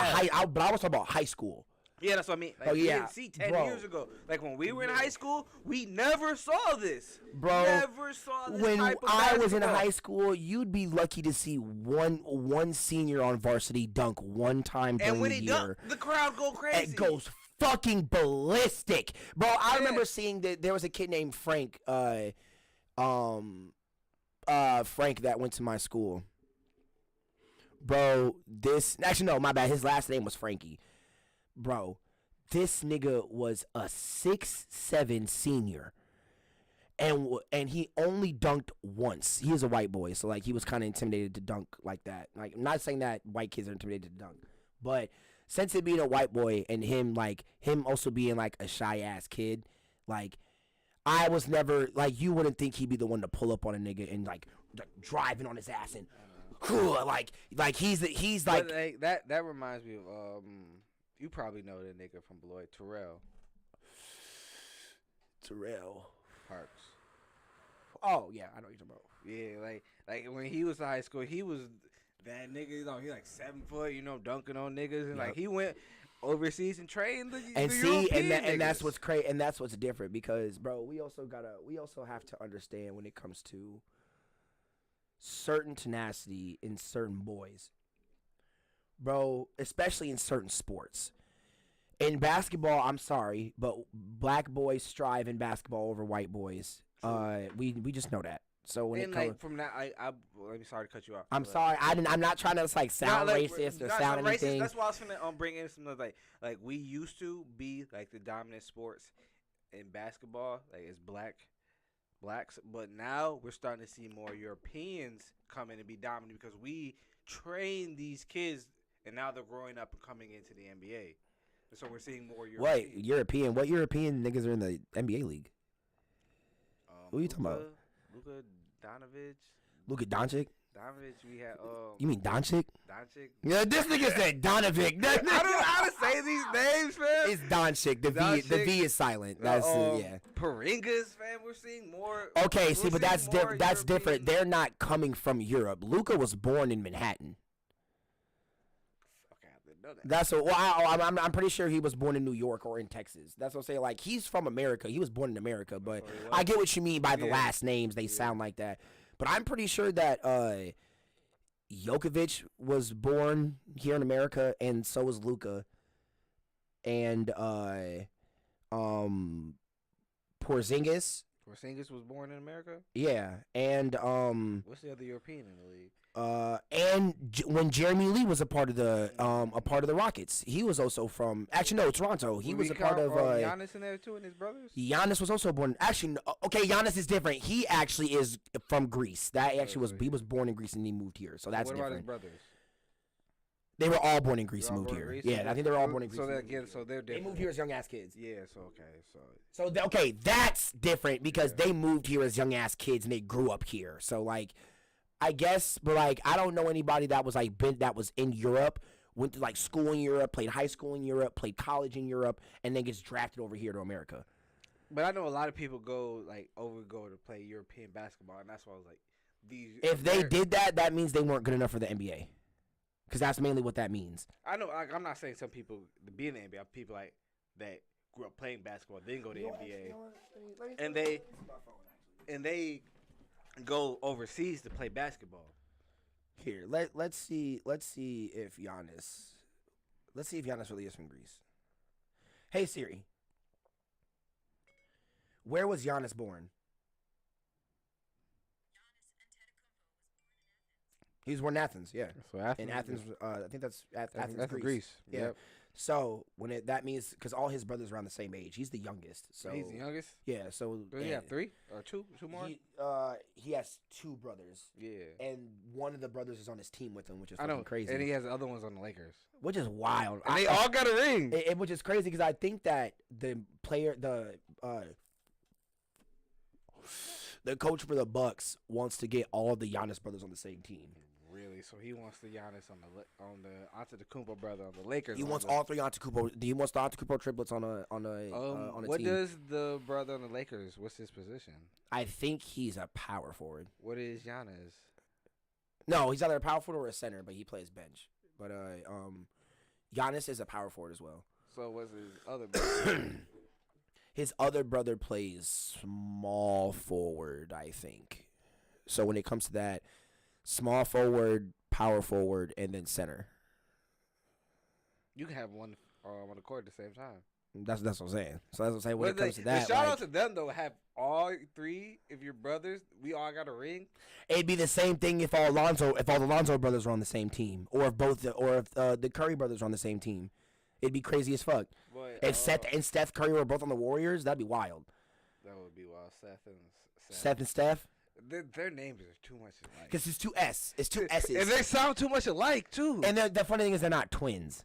but I was talking about high school. Yeah, that's what I mean. Like, we didn't see 10 years ago. Like when we were in high school, we never saw this. Bro, never saw this when type of I was in basketball. high school, you'd be lucky to see one senior on varsity dunk one time during and when the he year. dunk, the crowd go crazy. It goes fucking ballistic, bro. I remember seeing that there was a kid named Frank. Frank that went to my school. Bro, my bad. His last name was Frankie. Bro, this nigga was a 6'7" senior. And he only dunked once. He was a white boy, so like he was kind of intimidated to dunk like that. Like, I'm not saying that white kids are intimidated to dunk, but since it being a white boy and him also being like a shy ass kid, like I was never like, you wouldn't think he'd be the one to pull up on a nigga and like driving on his ass and like he's like but, that reminds me of you probably know the nigga from Beloit, Terrell Parks. Oh yeah, I know what you're talking about. Yeah, like when he was in high school, he was that nigga. You know, he like 7 foot. You know, dunking on niggas, and like he went overseas and trained and that's what's crazy, and that's what's different because, bro, we also have to understand when it comes to certain tenacity in certain boys, bro, especially in certain sports. In basketball, I'm sorry, but black boys strive in basketball over white boys. We just know that. So when it comes from that, I'm sorry to cut you off. I'm sorry. I'm not trying to sound racist or sound anything. That's why I was gonna bring in some like we used to be like the dominant sports in basketball, like it's blacks, but now we're starting to see more Europeans come in and be dominant because we train these kids, and now they're growing up and coming into the NBA. So we're seeing more European. Wait, European? What European niggas are in the NBA league? What are you talking about? Luka Doncic? We had You mean Doncic? Doncic. Yeah, this nigga said Donovic. I don't know how to say these names, man. It's Doncic. The V is silent. That's yeah. Paringas, fam. We're seeing more. Okay, see, but that's different. They're not coming from Europe. Luka was born in Manhattan. That's I'm pretty sure he was born in New York or in Texas. That's what I'm saying. Like, he's from America. He was born in America, but I get what you mean by the last names. They sound like that. But I'm pretty sure that Jokovic was born here in America, and so was Luka. And Porzingis Porzingis was born in America. Yeah, and What's the other European in the league? when Jeremy Lee was a part of the Rockets, he was also from. Actually, no, Toronto. He was a part of. Giannis in there too, and his brothers. Giannis was also born. Actually, okay, Giannis is different. He actually is from Greece. That actually was. He was born in Greece and he moved here. So that's what different. about his brothers? They were all born in Greece and moved here. Yeah, I think they were all born in Greece. So they're different. They moved here as young ass kids. Yeah. So okay. Okay, that's different because they moved here as young ass kids and they grew up here. So like, I guess, but like, I don't know anybody that was like that was in Europe, went to like school in Europe, played high school in Europe, played college in Europe, and then gets drafted over here to America. But I know a lot of people go to play European basketball, and that's why I was like, these. If they did that, that means they weren't good enough for the NBA. Because that's mainly what that means. I know. I'm not saying some people to be in the NBA. People like that grew up playing basketball, then go to the NBA, and they go overseas to play basketball. Here, let's see if Giannis really is from Greece. Hey Siri, where was Giannis born? He was born in Athens, yeah. So Athens, in Athens, I think that's Athens, Greece. Yeah. Yep. So that means because all his brothers are around the same age. He's the youngest. So he's the youngest. Yeah. So does he have 3 or 2 more? He has 2 brothers. Yeah. And one of the brothers is on his team with him, which is crazy. And he has the other ones on the Lakers, which is wild. And they all got a ring. Which is crazy because I think that the coach for the Bucks wants to get all the Giannis brothers on the same team. Really? So he wants the Giannis on the Antetokounmpo brother on the Lakers. He wants all 3 Antetokounmpo. He wants the Antetokounmpo triplets on a what team. does the brother on the Lakers? What's his position? I think he's a power forward. What is Giannis? No, he's either a power forward or a center, but he plays bench. But Giannis is a power forward as well. So what's his other brother? His other brother plays small forward, I think. So when it comes to that, small forward, power forward, and then center. You can have one on the court at the same time. That's what I'm saying. So that's what I'm saying. When it comes to that, shout out to them though. Have all 3 of your brothers. We all got a ring. It'd be the same thing if all the Lonzo brothers were on the same team, or if the Curry brothers were on the same team. It'd be crazy as fuck. But, if Seth and Steph Curry were both on the Warriors, that'd be wild. That would be wild. Seth and Steph. Their names are too much alike. Because it's 2 S. It's 2 S's. And they sound too much alike too. And the funny thing is they're not twins.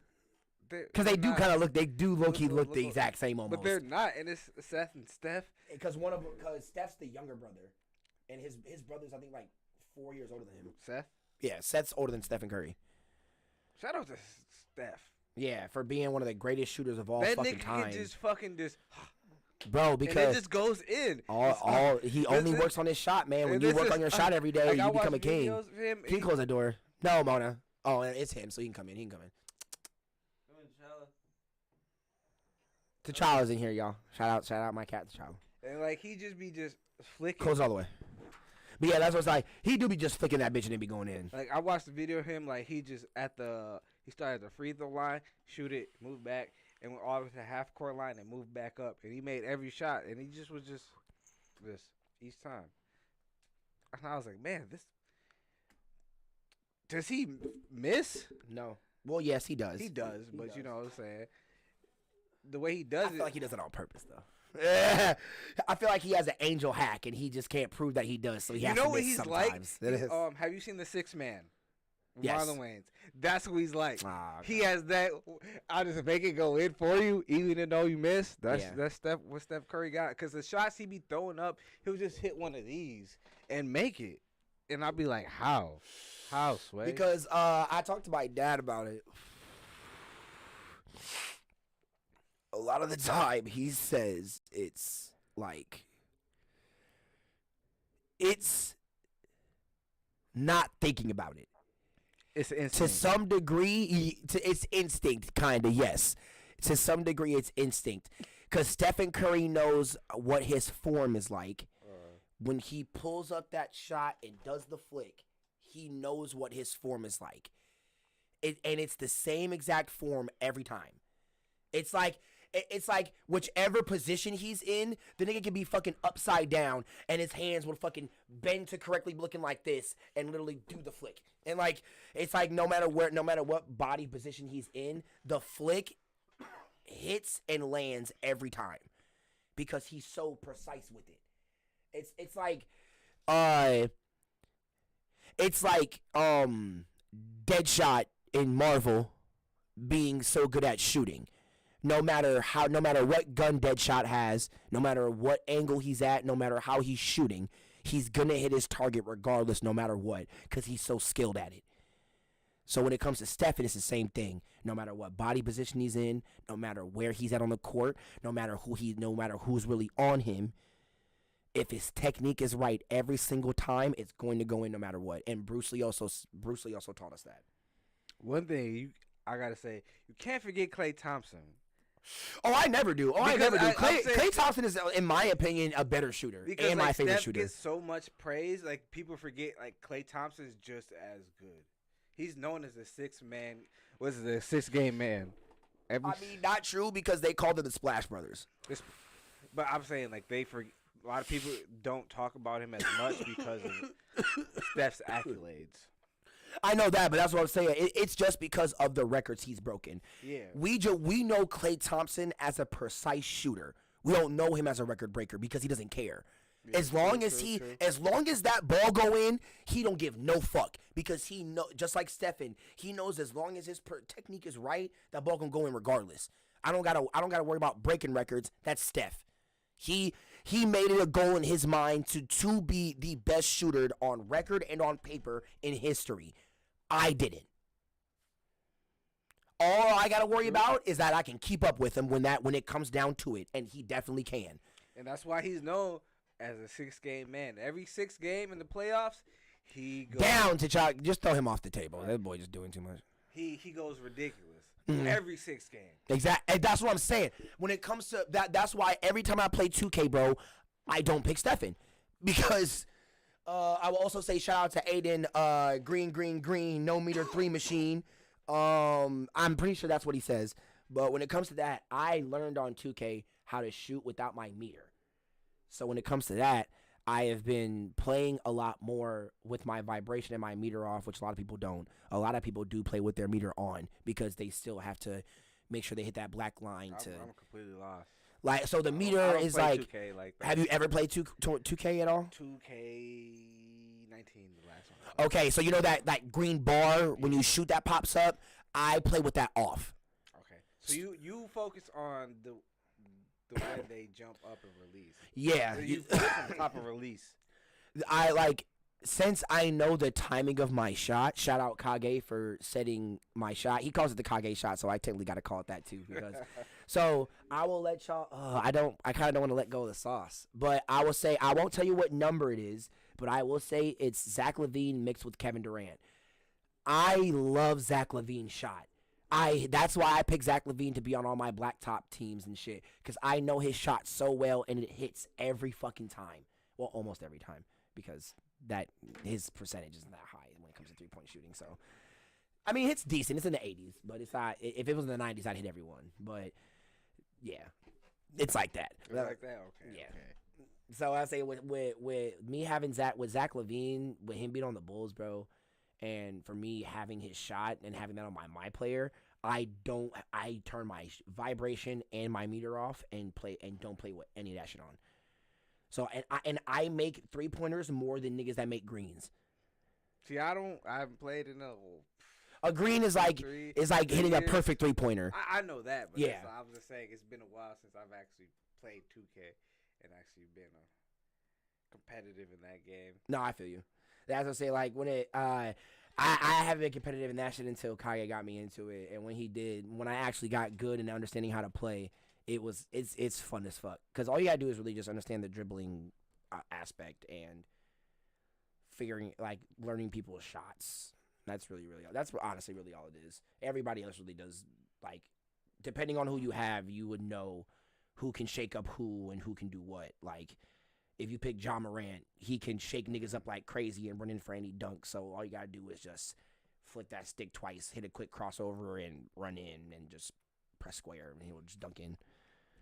Because they do kind of look. They do low key look the exact same almost. But they're not. And it's Seth and Steph. Because Steph's the younger brother, and his brother's I think like 4 years older than him. Seth. Yeah, Seth's older than Stephen Curry. Shout out to Steph. Yeah, for being one of the greatest shooters of all fucking time. That nigga can just bro, because and it just goes in. He only works on his shot, man. When you work on your shot every day, you become a king. Can you close the door? No, Mona. Oh, it's him, so he can come in. T'Challa's in here, y'all. Shout out my cat, T'Challa. And like he just be flicking. Close all the way. But yeah, that's what's like. He do be just flicking that bitch and then be going in. Like I watched the video of him, like he started at the free throw line, shoot it, move back, and went all the way to the half court line and moved back up, and he made every shot, and he was just each time. And I was like, man, does he miss? No. Well, yes, he does. He does, but you know what I'm saying. The way he does I feel like he does it on purpose, though. I feel like he has an angel hack, and he just can't prove that he does, so he has to miss sometimes. You know what he's like? Have you seen The Sixth Man? Yes. Marlon Wayans. That's who he's like. Okay. He has that. I'll just make it go in for you, even though you miss. That's what Steph Curry got. Because the shots he be throwing up, he'll just hit one of these and make it. And I'll be like, how? How, Sway? Because I talked to my dad about it. A lot of the time, he says it's not thinking about it. It's instinct. To some degree, it's instinct, kind of, yes. To some degree, it's instinct. Because Stephen Curry knows what his form is like. When he pulls up that shot and does the flick, he knows what his form is like. And it's the same exact form every time. It's like it's like whichever position he's in, the nigga can be fucking upside down and his hands will fucking bend to correctly looking like this and literally do the flick. And like it's like no matter what body position he's in, the flick hits and lands every time because he's so precise with it. It's like Deadshot in Marvel being so good at shooting. No matter what gun Deadshot has, no matter what angle he's at, no matter how he's shooting, he's gonna hit his target regardless, no matter what, because he's so skilled at it. So when it comes to Stephen, it's the same thing. No matter what body position he's in, no matter where he's at on the court, no matter who's really on him, if his technique is right every single time, it's going to go in no matter what. And Bruce Lee also taught us that. One thing I gotta say, you can't forget Klay Thompson. Oh, I never do. Klay Thompson is, in my opinion, a better shooter Because and my favorite shooter. Gets so much praise, like people forget, like Klay Thompson is just as good. He's known as the sixth game man. I mean, not true because they called them the Splash Brothers. But I'm saying like a lot of people don't talk about him as much because of Steph's accolades. I know that, but that's what I'm saying. It's just because of the records he's broken. Yeah. We know Klay Thompson as a precise shooter. We don't know him as a record breaker because he doesn't care. Yeah, as long as that ball go in, he don't give no fuck because he know, just like Stephen, he knows as long as his technique is right, that ball can go in regardless. I don't gotta worry about breaking records. That's Steph. He made it a goal in his mind to be the best shooter on record and on paper in history. I didn't. All I gotta worry about is that I can keep up with him when it comes down to it, and he definitely can. And that's why he's known as a 6-game man. Every 6th game in the playoffs, he goes down to try. Just throw him off the table. That boy just doing too much. He goes ridiculous. Every 6th game. Exactly. And that's what I'm saying. When it comes to that's why every time I play 2K, bro, I don't pick Stephen because. I will also say shout out to Aiden, green, no meter 3 machine. I'm pretty sure that's what he says. But when it comes to that, I learned on 2K how to shoot without my meter. So when it comes to that, I have been playing a lot more with my vibration and my meter off, which a lot of people don't. A lot of people do play with their meter on because they still have to make sure they hit that black line. I'm completely lost. Like, so the meter is like, 2K like that. Have you ever played 2K at all? 2K19, the last one. Okay, so you know that green bar when you shoot that pops up? I play with that off. Okay, so you focus on the way they jump up and release. Yeah, so you focus on the top of release. I like since I know the timing of my shot. Shout out Kage for setting my shot. He calls it the Kage shot, so I technically got to call it that too because. So I will let y'all. I kind of don't want to let go of the sauce, but I will say I won't tell you what number it is, but I will say it's Zach LaVine mixed with Kevin Durant. I love Zach LaVine's shot. That's why I picked Zach LaVine to be on all my blacktop teams and shit because I know his shot so well and it hits every fucking time. Well, almost every time because his percentage isn't that high when it comes to 3-point shooting. So, I mean, it's decent. It's in the 80s, but it's not. If it was in the 90s, I'd hit everyone, but. Yeah, it's like that. It's like that, okay. Yeah. Okay. So I say with me having Zach LaVine, with him being on the Bulls, bro, and for me having his shot and having that on my player, I turn my vibration and my meter off and don't play with any of that shit on. So I make 3-pointers more than niggas that make greens. See, I haven't played in a green is like hitting a perfect 3-pointer. I know that, but yeah. I was just saying it's been a while since I've actually played 2K and actually been competitive in that game. No, I feel you. That's what I say. Like when I haven't been competitive in that shit until Kaya got me into it, and when I actually got good in understanding how to play, it's fun as fuck. Because all you gotta do is really just understand the dribbling aspect and learning people's shots. That's honestly really all it is. Everybody else really does, like, depending on who you have, you would know who can shake up who and who can do what. Like, if you pick Ja Morant, he can shake niggas up like crazy and run in for any dunk. So all you gotta do is just flick that stick twice, hit a quick crossover, and run in and just press square, and he'll just dunk in.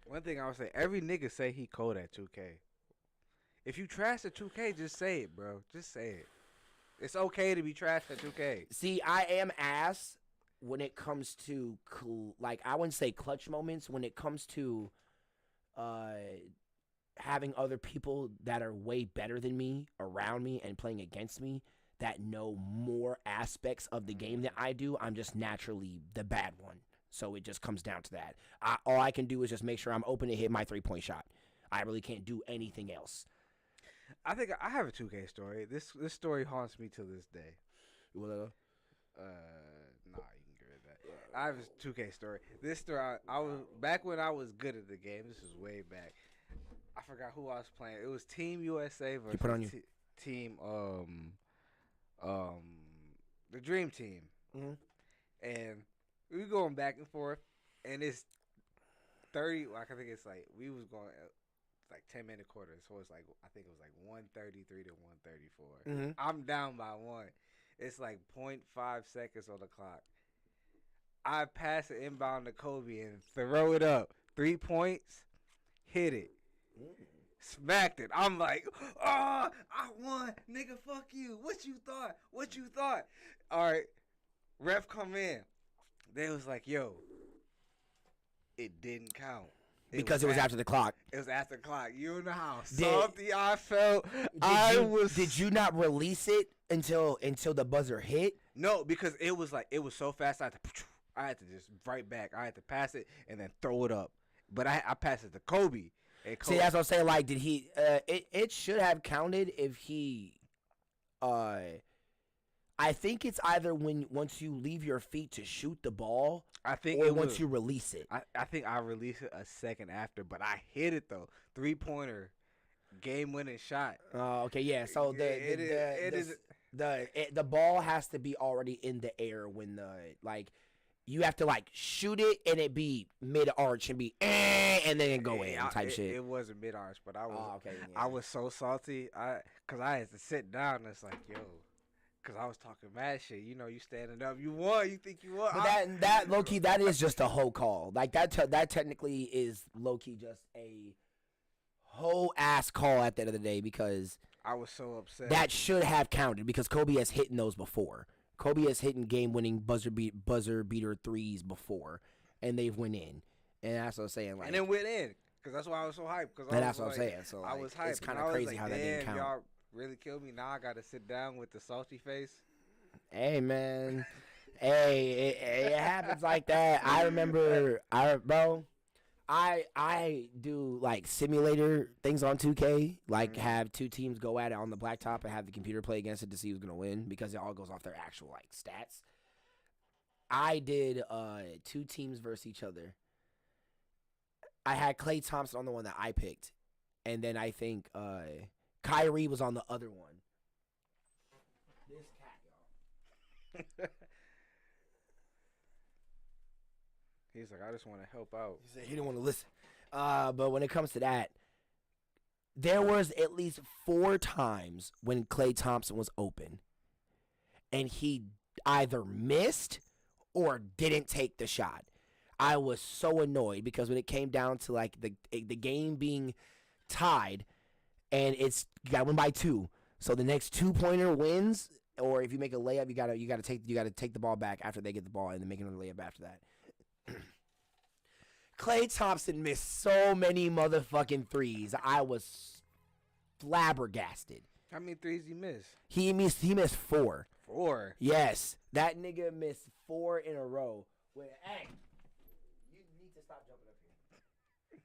One thing I would say, every nigga say he cold at 2K. If you trash at 2K, just say it, bro. Just say it. It's okay to be trash at 2K. See, I am ass when it comes to like I wouldn't say clutch moments. When it comes to having other people that are way better than me around me and playing against me that know more aspects of the game than I do, I'm just naturally the bad one. So it just comes down to that. All I can do is just make sure I'm open to hit my 3-point shot. I really can't do anything else. I think I have a 2K story. This story haunts me to this day. You wanna know? Nah, you can get rid of that. I have a 2K story. This story, I was back when I was good at the game. This was way back. I forgot who I was playing. It was Team USA versus team the Dream Team. Mm-hmm. And we were going back and forth, and it's 30. Like I think it's like we was going like 10-minute quarters, so it's like I think it was like 133 to 134. Mm-hmm. I'm down by 1. It's like 0.5 seconds on the clock. I pass it inbound to Kobe and throw it up. 3 points, hit it. Smacked it. I'm like, oh, I won. Nigga, fuck you. What you thought? All right. Ref come in. They was like, yo, it didn't count. Because it was after the clock. It was after the clock. You know how Did- salty I felt. Did you not release it until the buzzer hit? No, because it was so fast. I had to just right back. I had to pass it and then throw it up. But I passed it to Kobe. And Kobe. See, that's what I'm saying. Like, did he? It should have counted if he. I think it's either once you leave your feet to shoot the ball, I think, or once you release it. I think I released it a second after, but I hit it though. 3-pointer, game-winning shot. Oh, okay, yeah. So the ball has to be already in the air when you have to like shoot it and it be mid arch and be and then it go in type shit. It wasn't mid arch, but I was okay, yeah. I was so salty. Cause I had to sit down. And it's like, yo, cause I was talking mad shit. You know, you standing up, you won. You think you won? But that low key, that is just a whole call. Like that technically is low key just a whole ass call at the end of the day because I was so upset. That should have counted because Kobe has hit those before. Kobe has hit game-winning buzzer beater threes before, and they've went in. And that's what I'm saying. Like, and then went in because that's why I was so hyped. Cause that's what I'm saying. So like, I was hyped. It's kind of crazy how that didn't count. Y'all really killed me. Now I got to sit down with the salty face. Hey man, hey, it happens like that. I remember, I do like simulator things on 2K, like have two teams go at it on the blacktop and have the computer play against it to see who's gonna win because it all goes off their actual like stats. I did 2 teams versus each other. I had Klay Thompson on the one that I picked, and then I think Kyrie was on the other one. This cat, y'all. He's like, I just want to help out. He said he didn't want to listen. But when it comes to that, there was at least 4 times when Klay Thompson was open, and he either missed or didn't take the shot. I was so annoyed because when it came down to like the game being tied, and it's you got win by 2, so the next 2-pointer wins. Or if you make a layup, you gotta take the ball back after they get the ball and then make another layup after that. Klay Thompson missed so many motherfucking threes. I was flabbergasted. How many threes he missed? He missed 4. 4? Yes. That nigga missed 4 in a row. Wait, hey. You need to stop jumping up here.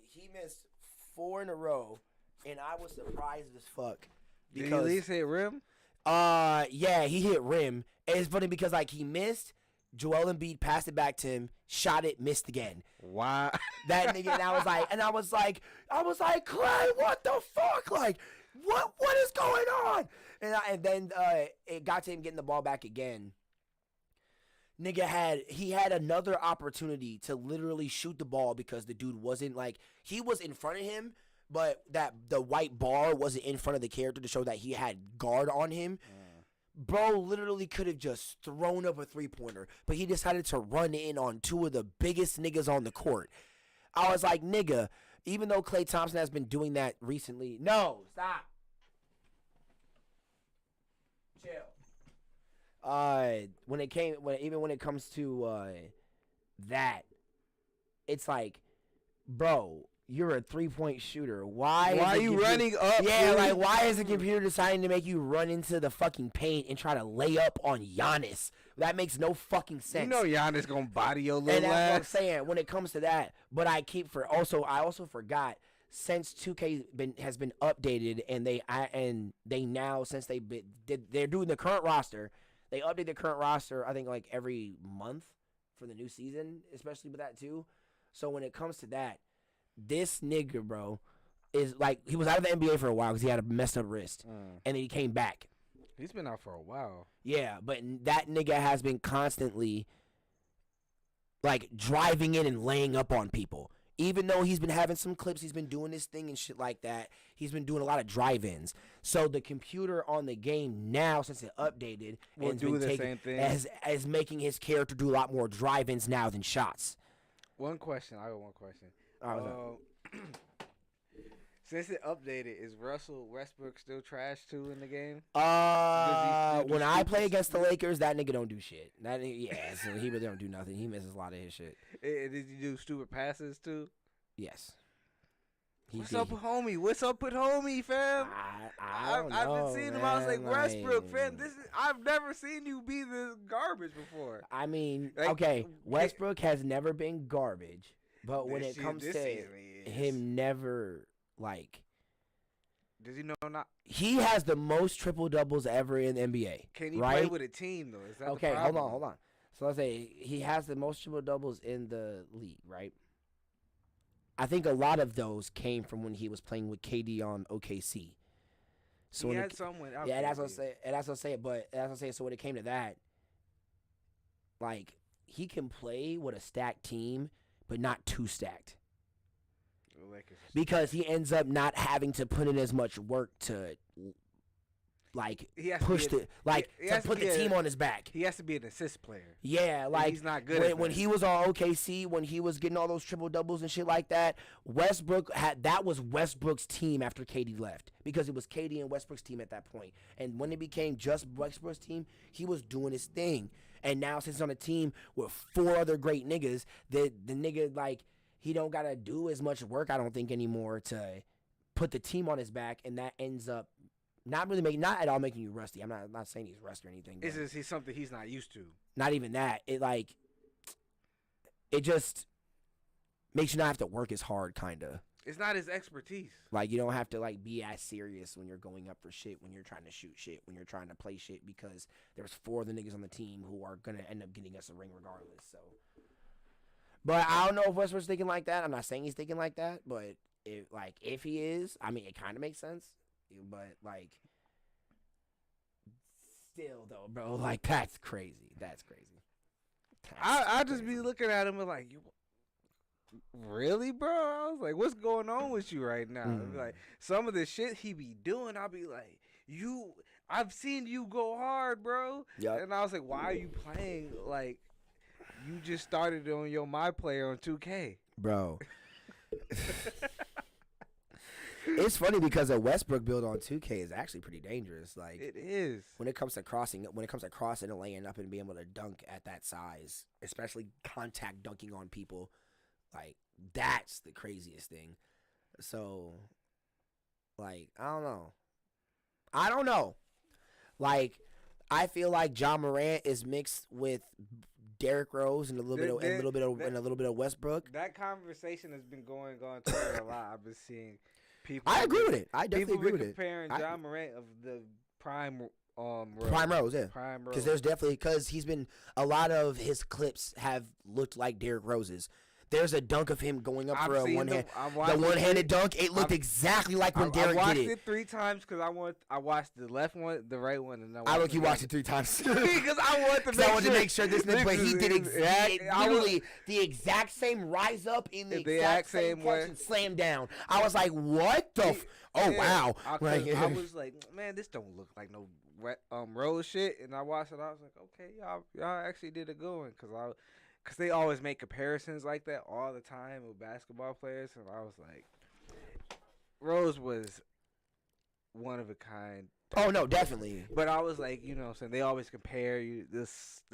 He missed 4 in a row, and I was surprised as fuck. Did he at least hit rim? Yeah, he hit rim. And it's funny because like he missed, Joel Embiid passed it back to him, shot it, missed again. Wow. That nigga, and I was like, Klay, what the fuck? Like, what is going on? And then it got to him getting the ball back again. Nigga had another opportunity to literally shoot the ball because the dude wasn't like, he was in front of him, but that the white bar wasn't in front of the character to show that he had guard on him. Bro literally could have just thrown up a 3-pointer, but he decided to run in on 2 of the biggest niggas on the court. I was like, nigga, even though Klay Thompson has been doing that recently. No, stop. Chill. When it comes to that, it's like, bro, you're a 3-point shooter. Why are you running up? Yeah, dude? like why is the computer deciding to make you run into the fucking paint and try to lay up on Giannis? That makes no fucking sense. You know Giannis gonna body your little and that's what I'm ass. saying when it comes to that. But I also forgot since 2K has been updated and they now since they're doing the current roster. They update the current roster, I think, like every month for the new season, especially with that, too. So when it comes to that, this nigga, bro, is like, he was out of the NBA for a while because he had a messed up wrist. And then he came back. He's been out for a while. Yeah, but that nigga has been constantly, like, driving in and laying up on people. Even though he's been having some clips, he's been doing this thing and shit like that. He's been doing a lot of drive-ins. So the computer on the game now, since it updated, Will do the same thing. As making his character do a lot more drive-ins now than shots. One question. I got one question. Oh, Since it updated, is Russell Westbrook still trash too in the game? When I play against the Lakers, that nigga don't do shit. So he really don't do nothing. He misses a lot of his shit. Did you do stupid passes too? Yes. What's up with homie, fam? I've been seeing him. I was like, Westbrook, fam. I've never seen you be this garbage before. I mean, Like, okay, Westbrook has never been garbage, but when it comes to him, never like. Does he know not? He has the most triple doubles ever in the NBA. Can he right? play with a team though? Is that okay? the problem? Hold on. So let's say he has the most triple doubles in the league, right? I think a lot of those came from when he was playing with KD on OKC. So he had someone. Yeah, that's what I'm saying. But that's what I'm saying. So when it came to that, like he can play with a stacked team, but not too stacked. Because he ends up not having to put in as much work to, like, push to put the team on his back. He has to be an assist player. Yeah, like he's not good when he was on OKC, when he was getting all those triple doubles and shit like that. That was Westbrook's team after KD left, because it was KD and Westbrook's team at that point. And when it became just Westbrook's team, he was doing his thing. And now since he's on a team with 4 other great niggas, the nigga like. He don't gotta do as much work, I don't think, anymore to put the team on his back, and that ends up not at all making you rusty. I'm not saying he's rusty or anything. It's just he's something he's not used to. Not even that. It just makes you not have to work as hard, kinda. It's not his expertise. Like you don't have to like be as serious when you're going up for shit, when you're trying to shoot shit, when you're trying to play shit, because there's 4 of the niggas on the team who are gonna end up getting us a ring regardless. So. But I don't know if Westbrook's thinking like that. I'm not saying he's thinking like that, but if he is, I mean, it kind of makes sense. But like, still though, bro, like that's crazy. That's crazy. I just be looking at him and like, you really, bro? I was like, what's going on with you right now? Like some of the shit he be doing, I'll be like, I've seen you go hard, bro. Yep. And I was like, why are you playing like? You just started on your My Player on 2K. Bro. It's funny because a Westbrook build on 2K is actually pretty dangerous. Like it is. When it comes to crossing and laying up and being able to dunk at that size, especially contact dunking on people, like that's the craziest thing. So like, I don't know. Like I feel like John Morant is mixed with Derrick Rose and a little bit of Westbrook. That conversation has been going on Twitter a lot. I've been seeing people. I agree with it. I definitely agree with it. Comparing John Morant of the prime Rose. Prime Rose, yeah. Prime Rose. Because he's been a lot of his clips have looked like Derrick Rose's. There's a dunk of him going up for a one-handed dunk. It looked exactly like when Derrick did it. I watched it 3 times because I watched the left one, the right one, and I look. You watched it 3 times because I wanted to make sure this nigga. But he did literally the exact same rise up in the exact same way and slam down. I was like, what the? Wow! I was like, man, this don't look like no Rose shit. And I watched it. I was like, okay, y'all actually did a good one because because they always make comparisons like that all the time with basketball players, and I was like, Rose was one of a kind. Oh no, definitely. But I was like, you know what I'm saying, they always compare you the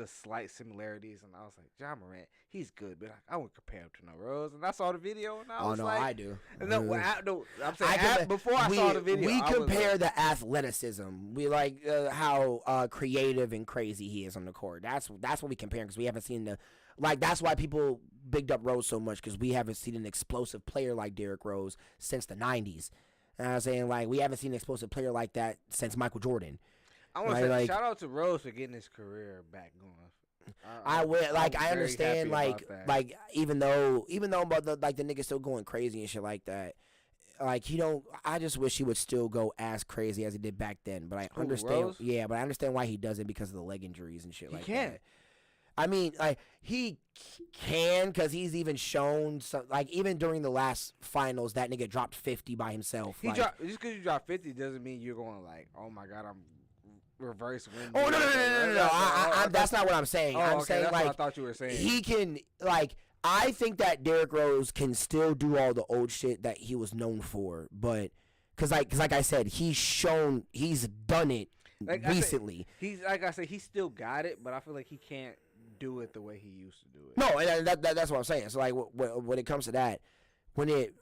slight similarities, and I was like, John Morant, he's good, but I wouldn't compare him to no Rose. And I saw the video, and I was like, I do. No, I'm saying before I saw the video, we compare the athleticism. We like how creative and crazy he is on the court. That's what we compare, because we haven't seen the that's why people bigged up Rose so much, because we haven't seen an explosive player like Derrick Rose since the 90s. And I was saying, like, we haven't seen an explosive player like that since Michael Jordan. I want to say, shout out to Rose for getting his career back going. I understand, like even though about the nigga still going crazy and shit like that. Like, I just wish he would still go as crazy as he did back then. But I understand, Rose? yeah, but I understand why he doesn't, because of the leg injuries and shit like can't. that. I mean, like, he can, because he's even shown some, like, even during the last finals, that nigga dropped 50 by himself. Just because you drop 50 doesn't mean you're going like, oh my God, I'm reverse winning. Oh, no. That's not what I'm saying. I'm saying, that's like, what I thought you were saying. He can, like, I think that Derrick Rose can still do all the old shit that he was known for, but, because like I said, he's done it recently. He's still got it, but I feel like he can't do it the way he used to do it. No, and that's what I'm saying. So, like, when it comes to that, when it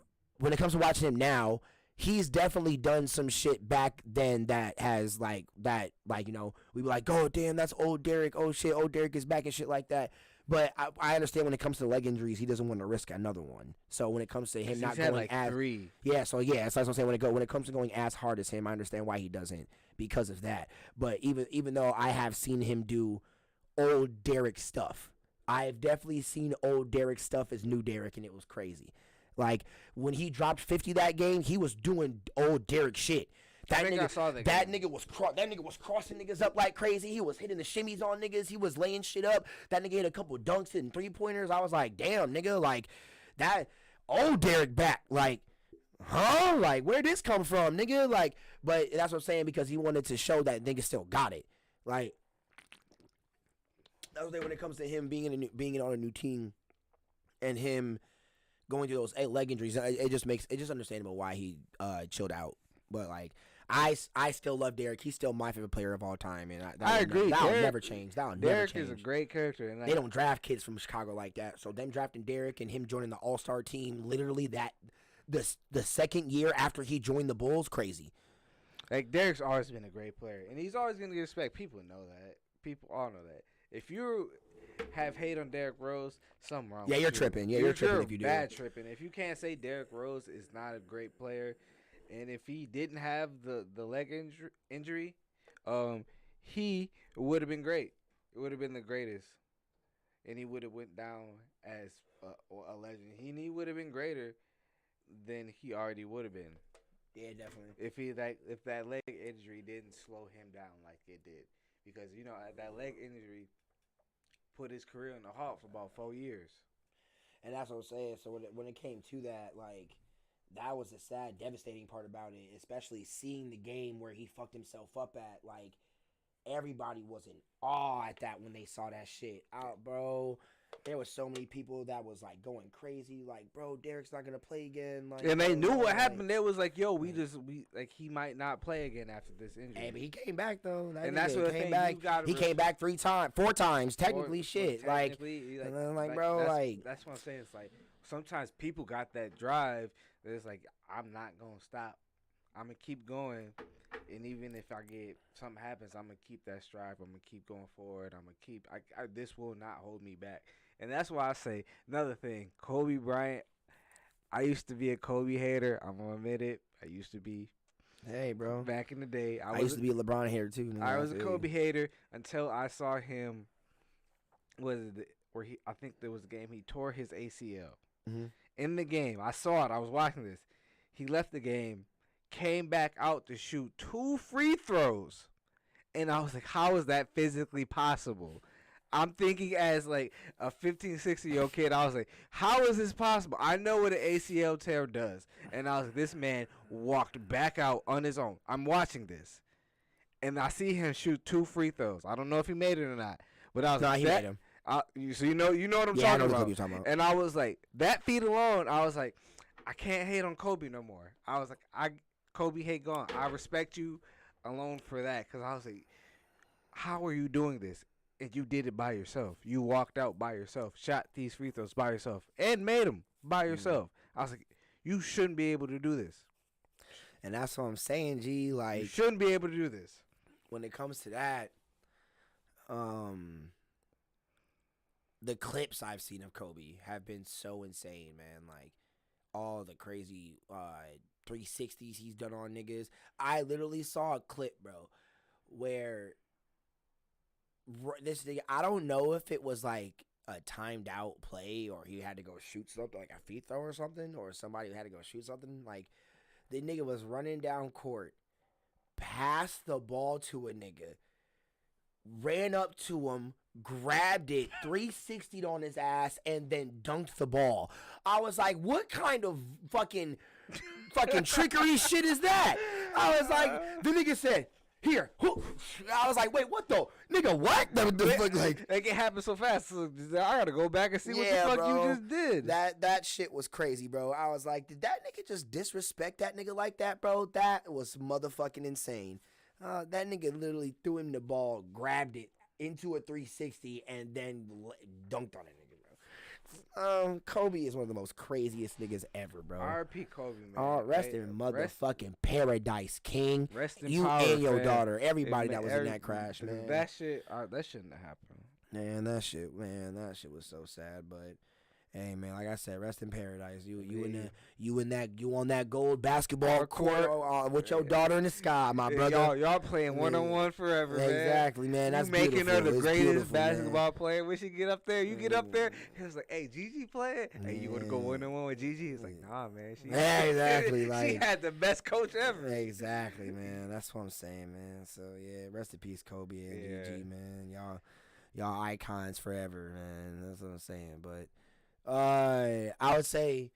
comes to watching him now, he's definitely done some shit back then that has, like, we be like, oh, damn, that's old Derrick. Oh, shit, old Derrick is back and shit like that. But I understand when it comes to leg injuries, he doesn't want to risk another one. So when it comes to him not going like as 3. yeah, so yeah, that's what I'm saying. When it comes to going as hard as him, I understand why he doesn't, because of that. But even though I have seen him do old Derrick stuff, I've definitely seen old Derrick stuff as new Derrick, and it was crazy. Like, when he dropped 50 that game, he was doing old Derrick shit. That nigga was crossing niggas up like crazy. He was hitting the shimmies on niggas. He was laying shit up. That nigga hit a couple dunks and 3-pointers. I was like, damn, nigga, like, that old Derrick back, like, huh? Like, where'd this come from, nigga? Like, but that's what I'm saying, because he wanted to show that nigga still got it. Like, that was when it comes to him being on a new team and him going through those leg injuries. It just understandable why he chilled out. But, like, I still love Derrick. He's still my favorite player of all time, and I agree. That'll never change. Derrick is a great character, and they don't draft kids from Chicago like that. So them drafting Derrick and him joining the All-Star team, literally the second year after he joined the Bulls, crazy. Like, Derrick's always been a great player, and he's always gonna get respect. People know that. People all know that. If you have hate on Derrick Rose, something wrong. Yeah, you're tripping. Yeah, you're tripping if you do. Bad tripping. If you can't say Derrick Rose is not a great player, and if he didn't have the leg injury, he would have been great. It would have been the greatest, and he would have went down as a legend. He would have been greater than he already would have been. Yeah, definitely. If that leg injury didn't slow him down like it did, because that leg injury put his career in the halt for about 4 years. And that's what I'm saying. So when it came to that, like, that was the sad, devastating part about it, especially seeing the game where he fucked himself up at. Like, everybody was in awe at that when they saw that shit out, bro. There was so many people that was, like, going crazy, like, bro, Derrick's not gonna play again. Like, and they knew what happened. They was like, yo, he might not play again after this injury. Hey, but he came back though. That's what he came back. He came back 4 times, technically. Technically, and then, like, bro, that's what I'm saying. It's like sometimes people got that drive that it's like, I'm not gonna stop. I'm gonna keep going. And even if something happens, I'm gonna keep that strive. I'm gonna keep going forward. I'm gonna keep. This will not hold me back. And that's why I say another thing. Kobe Bryant. I used to be a Kobe hater. I'm gonna admit it. I used to be. Hey, bro. Back in the day, I used to be a LeBron hater too. I was a Kobe hater until I saw him. I think there was a game he tore his ACL. Mm-hmm. In the game, I saw it. I was watching this. He left the game. Came back out to shoot 2 free throws. And I was like, how is that physically possible? I'm thinking as like a 15, 16-year-old kid, I was like, how is this possible? I know what an ACL tear does. And I was like, this man walked back out on his own. I'm watching this. And I see him shoot 2 free throws. I don't know if he made it or not. But I was like, he made him. So you know what I'm Yeah, I know talking the about. Kobe you're talking about. And I was like, that feat alone, I was like, I can't hate on Kobe no more. I was like, Kobe hate gone. I respect you alone for that, because I was like, how are you doing this? And you did it by yourself. You walked out by yourself, shot these free throws by yourself, and made them by yourself. I was like, you shouldn't be able to do this. And that's what I'm saying, G. Like, You shouldn't be able to do this. when it comes to that, the clips I've seen of Kobe have been so insane, man. Like, all the crazy 360s he's done on niggas. I literally saw a clip, bro, where this nigga, I don't know if it was like a timed out play or he had to go shoot something, like a free throw or something, or somebody had to go shoot something. Like, the nigga was running down court, passed the ball to a nigga, ran up to him, grabbed it, 360'd on his ass, and then dunked the ball. I was like, what kind of fucking trickery shit is that? I was like, the nigga said, here. I was like, wait, what the? Nigga, what? The fuck, like, it can happen so fast. So I gotta go back and see what the fuck bro, you just did. That shit was crazy, bro. I was like, did that nigga just disrespect that nigga like that, bro? That was motherfucking insane. That nigga literally threw him the ball, grabbed it into a 360, and then dunked on it, nigga, bro. Kobe is one of the most craziest niggas ever, bro. R.P. Kobe, man. Oh, rest in motherfucking paradise, King. Rest in You power, and your fam. daughter, everybody Hey, that was man, in that crash, man. That shit shouldn't have happened. Man, that shit was so sad. But hey, man, like I said, rest in paradise. You on that gold basketball court with your daughter in the sky, my brother. Y'all playing one-on-one forever, man. Exactly, man. That's you making her the beautiful. It's greatest beautiful, basketball player. When she get up there, you get up there. He was like, "Hey, Gigi playing? Hey, you want to go one-on-one with Gigi?" He's like, "Nah, man. Yeah, exactly. She Like, had the best coach ever." Exactly, man. That's what I'm saying, man. So yeah, rest in peace, Kobe and Gigi, man. Y'all icons forever, man. That's what I'm saying. But I would say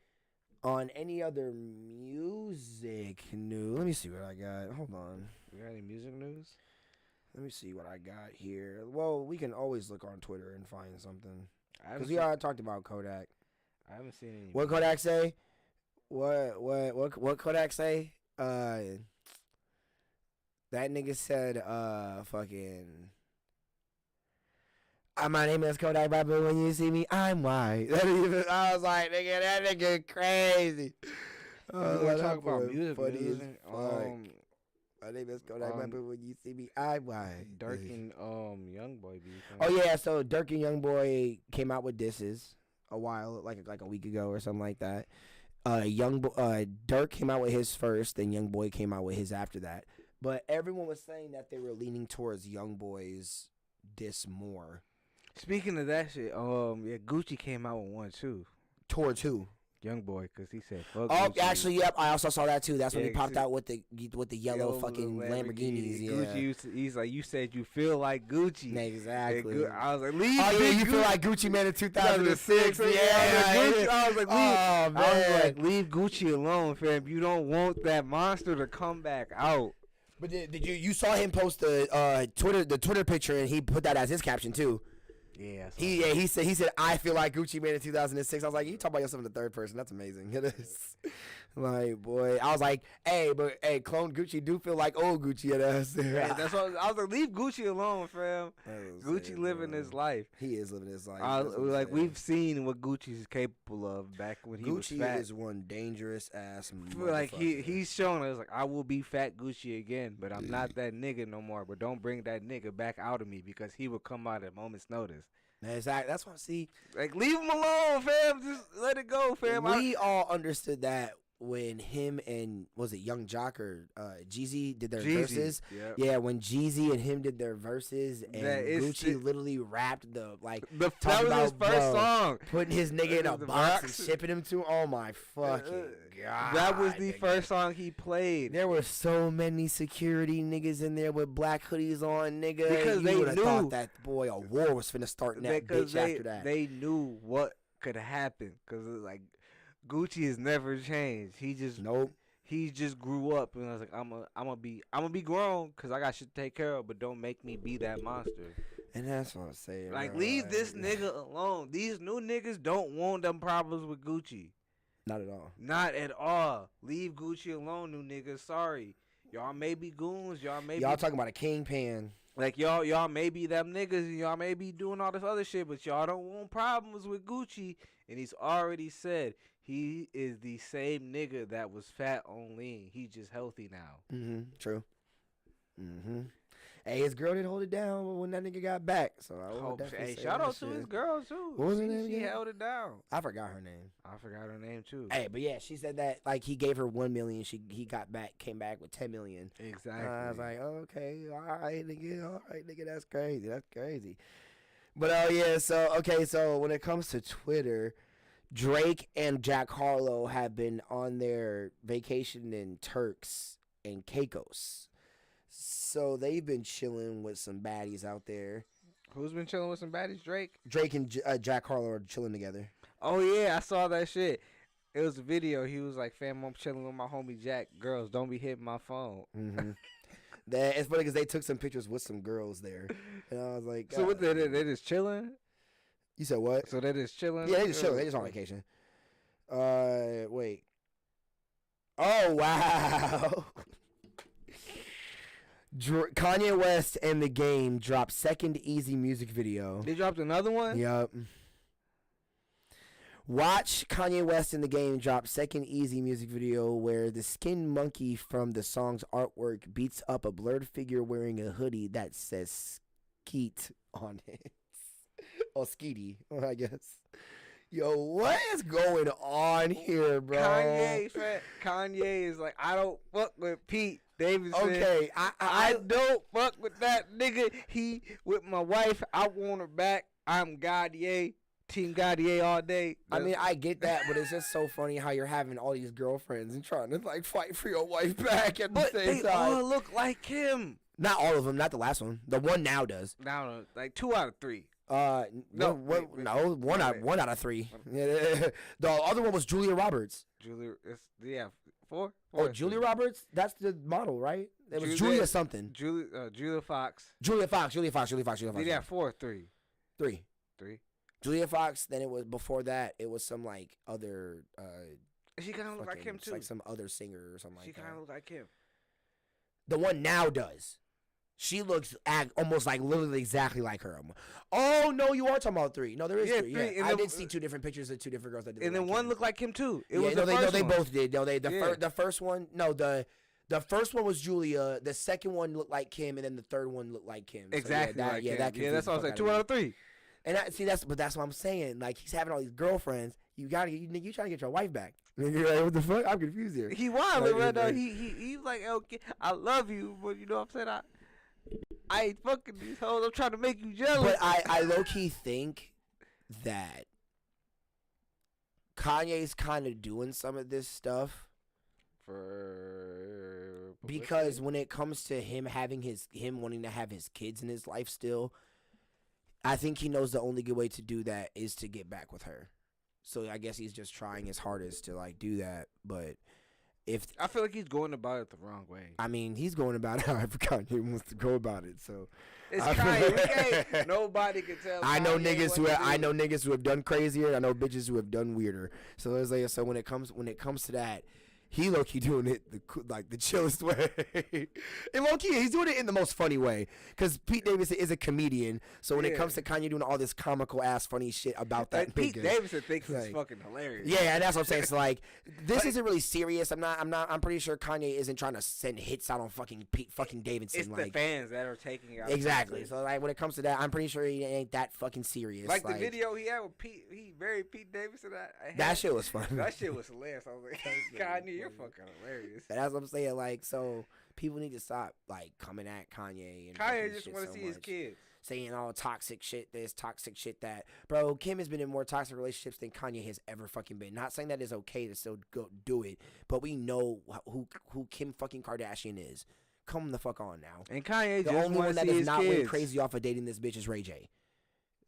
on any other music news, let me see what I got. Hold on. You got any music news? Let me see what I got here. Well, we can always look on Twitter and find something. Because we seen, already talked about Kodak. I haven't seen any. What Kodak say? What Kodak say? That nigga said, fucking. My name is Kodak, but when you see me, I'm white. I was like, nigga, that nigga crazy. You want to talk about boy music funny news? as fuck. My name is Kodak, but when you see me, I'm white. Dirk and Youngboy beef. Oh yeah, so Dirk and Youngboy came out with disses a while, like a week ago or something like that. Dirk came out with his first, then Youngboy came out with his after that. But everyone was saying that they were leaning towards Youngboy's diss more. Speaking of that shit, yeah, Gucci came out with one too. Towards who? Youngboy, because he said, fuck Oh, Gucci. actually, yep. I also saw that too. That's when Yeah, he popped see- out with the yellow fucking Lamborghinis. Yeah. Gucci, he's like, you said you feel like Gucci. Exactly. I was like, leave. Oh yeah, you Gucci. feel like Gucci Man in 2006? Yeah, Gucci. I was like, leave. Oh man. I was like, leave Gucci alone, fam. You don't want that monster to come back out. But did you saw him post the Twitter picture and he put that as his caption too? Yeah. He said I feel like Gucci Man in 2006. I was like, you talk about yourself in the third person. That's amazing. It is. Like, boy, I was like, hey, clone Gucci do feel like old Gucci at us. Yeah, that's what I was like, leave Gucci alone, fam. Gucci living his life. He is living his life. Like, we've seen what Gucci's capable of back when he was fat. Gucci is one dangerous ass Like, motherfucker. he's showing us, like, I will be fat Gucci again, but I'm not that nigga no more. But don't bring that nigga back out of me, because he will come out at a moment's notice. Exactly. That's what I see. Like, leave him alone, fam. Just let it go, fam. We all understood that when him and, was it Young Jock or Jeezy did their verses. Yep. Yeah, when Jeezy and him did their verses and Gucci literally rapped that was his first song. Putting his nigga in a The box box. and shipping him to, oh my fucking God. That was the nigga. first song he played. There were so many security niggas in there with black hoodies on, nigga. Because you they would have knew. thought that, boy, a war was finna start in that bitch after that. They knew what could happen. Because, like, Gucci has never changed. He just He just grew up and I was like, I'm gonna be grown because I got shit to take care of, but don't make me be that monster. And that's what I'm saying. Like, bro. leave this nigga alone. These new niggas don't want them problems with Gucci. Not at all. Not at all. Leave Gucci alone, new niggas. Sorry. Y'all may be goons. Y'all talking about a kingpin. Like, y'all may be them niggas. And y'all may be doing all this other shit. But y'all don't want problems with Gucci. And he's already said he is the same nigga that was fat on lean. He's just healthy now. Mm-hmm. True. Mm-hmm. Hey, his girl didn't hold it down when that nigga got back. So I would definitely say shout that out to shit. his girl, too. What was her name She again? held it down. I forgot her name. I forgot her name, too. Hey, but yeah, she said that like he gave her $1 million. He came back with $10 million. Exactly. I was like, okay, all right, nigga, that's crazy. But so when it comes to Twitter, Drake and Jack Harlow have been on their vacation in Turks and Caicos. So they've been chilling with some baddies out there. Who's been chilling with some baddies? Drake? Drake and Jack Harlow are chilling together. Oh, yeah, I saw that shit. It was a video. He was like, fam, I'm chilling with my homie Jack. Girls, don't be hitting my phone. Mm-hmm. It's funny because they took some pictures with some girls there. And I was like, so what, they just chilling? You said what? So they just chilling? Yeah, they just chilling. They just on vacation. Wait. Oh, wow. Kanye West and The Game dropped second Easy music video. They dropped another one? Yup. Watch Kanye West and The Game drop second Easy music video where the skin monkey from the song's artwork beats up a blurred figure wearing a hoodie that says Skeet on it. Or Skeety, I guess. Yo, what is going on here, bro? Kanye is like, I don't fuck with Pete Davidson. Okay, I don't fuck with that nigga. He with my wife. I want her back. I'm Gaudier. Team Gaudier all day. I mean, I get that, but it's just so funny how you're having all these girlfriends and trying to like fight for your wife back at the same they time. all look like him. Not all of them. Not the last one. The one now does. Now, like 2 out of 3. No, one out of 3. The other one was Julia Roberts. Julia, yeah, 4. Oh, Julia Roberts. That's the model, right? It was Julia something. Julia Fox. Julia Fox. Yeah, 4, 3. 3. 3. Julia Fox. Then it was before that. It was some like other. She kind of look like him too. Like some other singer or something like that. She kind of look like him. The one now does. She looks almost like literally exactly like her. Oh no, you are talking about 3. No, there is 3. Yeah. I did see 2 different pictures of 2 different girls that did. And then like one him. looked like him too. It was no, the first they one. both did. No, the first one. No, the first one was Julia. The second one looked like Kim, and then the third one looked like Kim. Exactly. So that's what I was like. 2 out of 3. And that's what I'm saying. Like he's having all these girlfriends. You trying to get your wife back. You're like, what the fuck? I'm confused here. He wild, right now. He was like, okay, I love you, but you know what I'm saying? I ain't fucking these hoes. I'm trying to make you jealous. But I low-key think that Kanye's kind of doing some of this stuff for because when it comes to him wanting to have his kids in his life still, I think he knows the only good way to do that is to get back with her. So I guess he's just trying his hardest to like do that, but I feel like he's going about it the wrong way. I mean, he's going about it however Kanye wants to go about it. So it's Kanye. Nobody can tell. I know niggas who have done crazier. I know bitches who have done weirder. So it's like, so when it comes to that, he low-key doing it the chillest way. And low-key, he's doing it in the most funny way. Because Pete Davidson is a comedian. So when it comes to Kanye doing all this comical-ass funny shit about that Pete nigga, Davidson thinks it's fucking hilarious. Yeah, and that's what I'm saying. It's like, this isn't really serious. I'm pretty sure Kanye isn't trying to send hits out on fucking Davidson. It's like, the fans that are taking out. Exactly. So like, when it comes to that, I'm pretty sure he ain't that fucking serious. Like the video he had with Pete, he married Pete Davidson. That shit was fun. That shit was hilarious. I was like, Kanye, you're fucking hilarious. And that's what I'm saying. Like, so people need to stop like coming at Kanye. And Kanye just want to see his kids. Saying all toxic shit, this toxic shit that. Bro, Kim has been in more toxic relationships than Kanye has ever fucking been. Not saying that it's okay to still go do it, but we know who Kim fucking Kardashian is. Come the fuck on now. And Kanye the just only one that see does his not kids. went crazy off of dating this bitch is Ray J.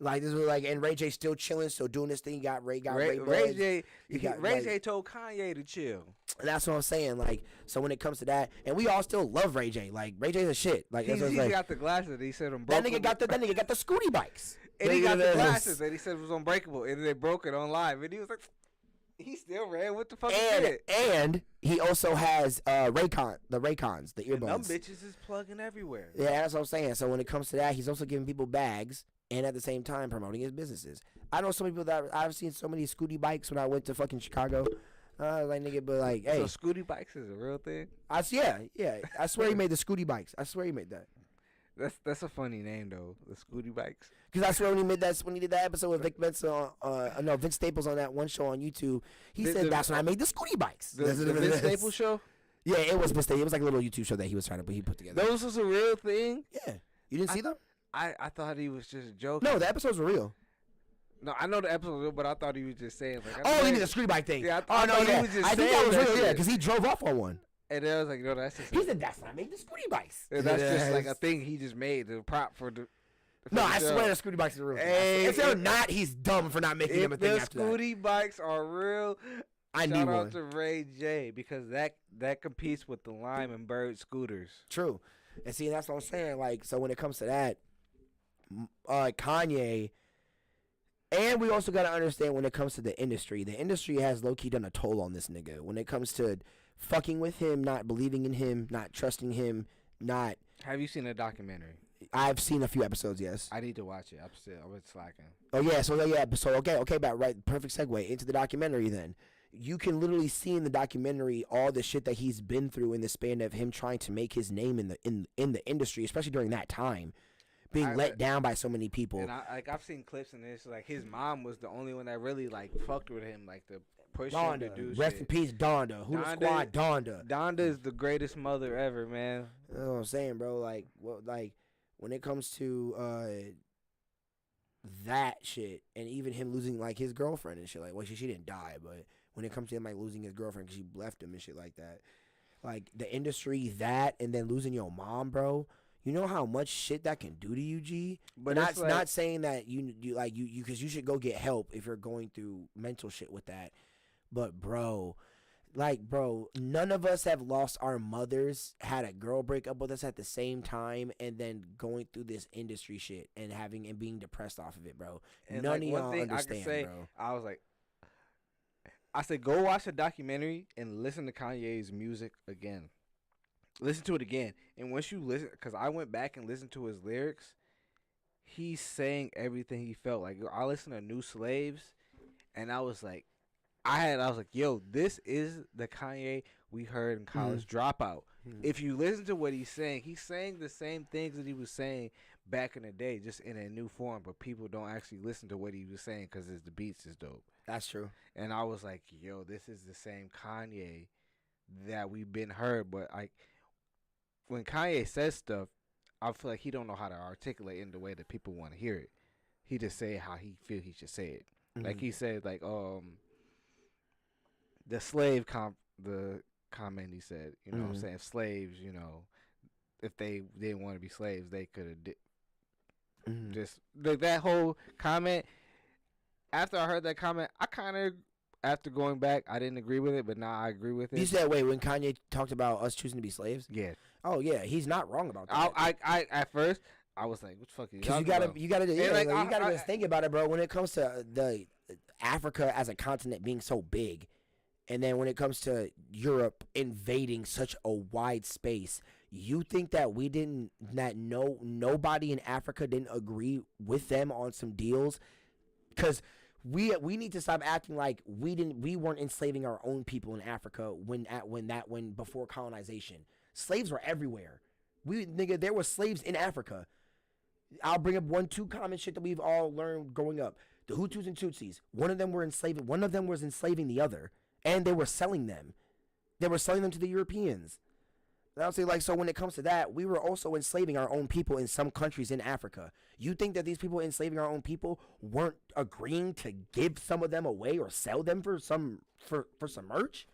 Like this was like, and Ray J still chilling, still doing this thing. He got Ray Ray Buds. J. Ray like, J told Kanye to chill. That's what I'm saying. Like, so when it comes to that, and we all still love Ray J. Like Ray J's a shit. Like He's like, got the glasses. He said them that nigga got the Scooty bikes. And he got the glasses that he said was unbreakable, and they broke it on live. And he was like, he still ran with the fucking shit. And he also has the Raycons, the earbuds. And them bitches is plugging everywhere. Yeah, that's what I'm saying. So when it comes to that, he's also giving people bags and at the same time promoting his businesses. I know so many people that I've seen so many Scooty bikes when I went to fucking Chicago. Like nigga, but like, hey, so Scooty bikes is a real thing. Yeah. I swear he made the Scooty bikes. I swear he made that. That's a funny name though, the Scooty bikes. Because I swear when he did that episode with Vince Staples on that one show on YouTube, he said that's when I made the Scooty bikes. The Vince Staples show. Yeah, it was Vince Staples. It was like a little YouTube show that he was trying to put together. Those was a real thing. Yeah, you didn't see them? I thought he was just joking. No, the episodes were real. No, I know the episode was real, but I thought he was just saying like. Oh, you mean the Scooty bike thing? Yeah, I think that was real. Yeah, because he drove off on one. And then I was like, no, that's just. He said that's when I made the Scooty bikes. That's just like a thing he just made, the prop for the. No, I swear the Scooty bikes are real. Hey, if they're not, he's dumb for not making them a thing after that. If the Scooty bikes are real, I need shout one. out to Ray J because that competes with the Lime and Bird scooters. True. And see, that's what I'm saying. Like, so when it comes to that, Kanye, and we also got to understand when it comes to the industry has low-key done a toll on this nigga. When it comes to fucking with him, not believing in him, not trusting him, not... Have you seen a documentary? I've seen a few episodes, yes. I need to watch it. I've been slacking. Oh, yeah. So, okay, but right, perfect segue into the documentary then. You can literally see in the documentary all the shit that he's been through in the span of him trying to make his name in the industry, especially during that time, being let down by so many people. And I've seen clips and it's like his mom was the only one that really like fucked with him, like the push him to do Rest shit. in peace, Donda. Who the squad, Donda. Donda is the greatest mother ever, man. You know what I'm saying, bro? Like, when it comes to that shit, and even him losing like his girlfriend and shit, like, well, she didn't die, but when it comes to him like losing his girlfriend because she left him and shit like that, like the industry, that, and then losing your mom, bro. You know how much shit that can do to you, G. But not saying that you because you should go get help if you're going through mental shit with that. But bro, none of us have lost our mothers, had a girl break up with us at the same time, and then going through this industry shit and being depressed off of it, bro. And None like, of one y'all thing understand, I can say, bro. I said, go watch the documentary and listen to Kanye's music again. Listen to it again. And once you listen, because I went back and listened to his lyrics, he's saying everything he felt. Like, I listened to New Slaves, and I was like, yo, this is the Kanye we heard in College Dropout. If you listen to what he's saying the same things that he was saying back in the day, just in a new form, but people don't actually listen to what he was saying because the beats is dope. That's true. And I was like, yo, this is the same Kanye that we've been heard, but when Kanye says stuff, I feel like he don't know how to articulate in the way that people want to hear it. He just say how he feel he should say it. Like he said, like the slave the comment he said, you know what I'm saying, slaves, you know, if they didn't want to be slaves, they could have just that whole comment. After I heard that comment, I kind of, after going back, I didn't agree with it, but now I agree with it. You said, wait, when Kanye talked about us choosing to be slaves? Yeah. Oh yeah, he's not wrong about that. I at first I was like, what the fuck are you talking about? You gotta just think about it, bro. When it comes to the Africa as a continent being so big, and then when it comes to Europe invading such a wide space, you think that nobody in Africa didn't agree with them on some deals? Because we need to stop acting like we weren't enslaving our own people in Africa when before colonization. Slaves were everywhere. There were slaves in Africa. I'll bring up 1-2 common shit that we've all learned growing up. The Hutus and Tutsis. One of them was enslaving the other, and they were selling them. They were selling them to the Europeans. And I'll say, like, so when it comes to that, we were also enslaving our own people in some countries in Africa. You think that these people enslaving our own people weren't agreeing to give some of them away or sell them for some merch?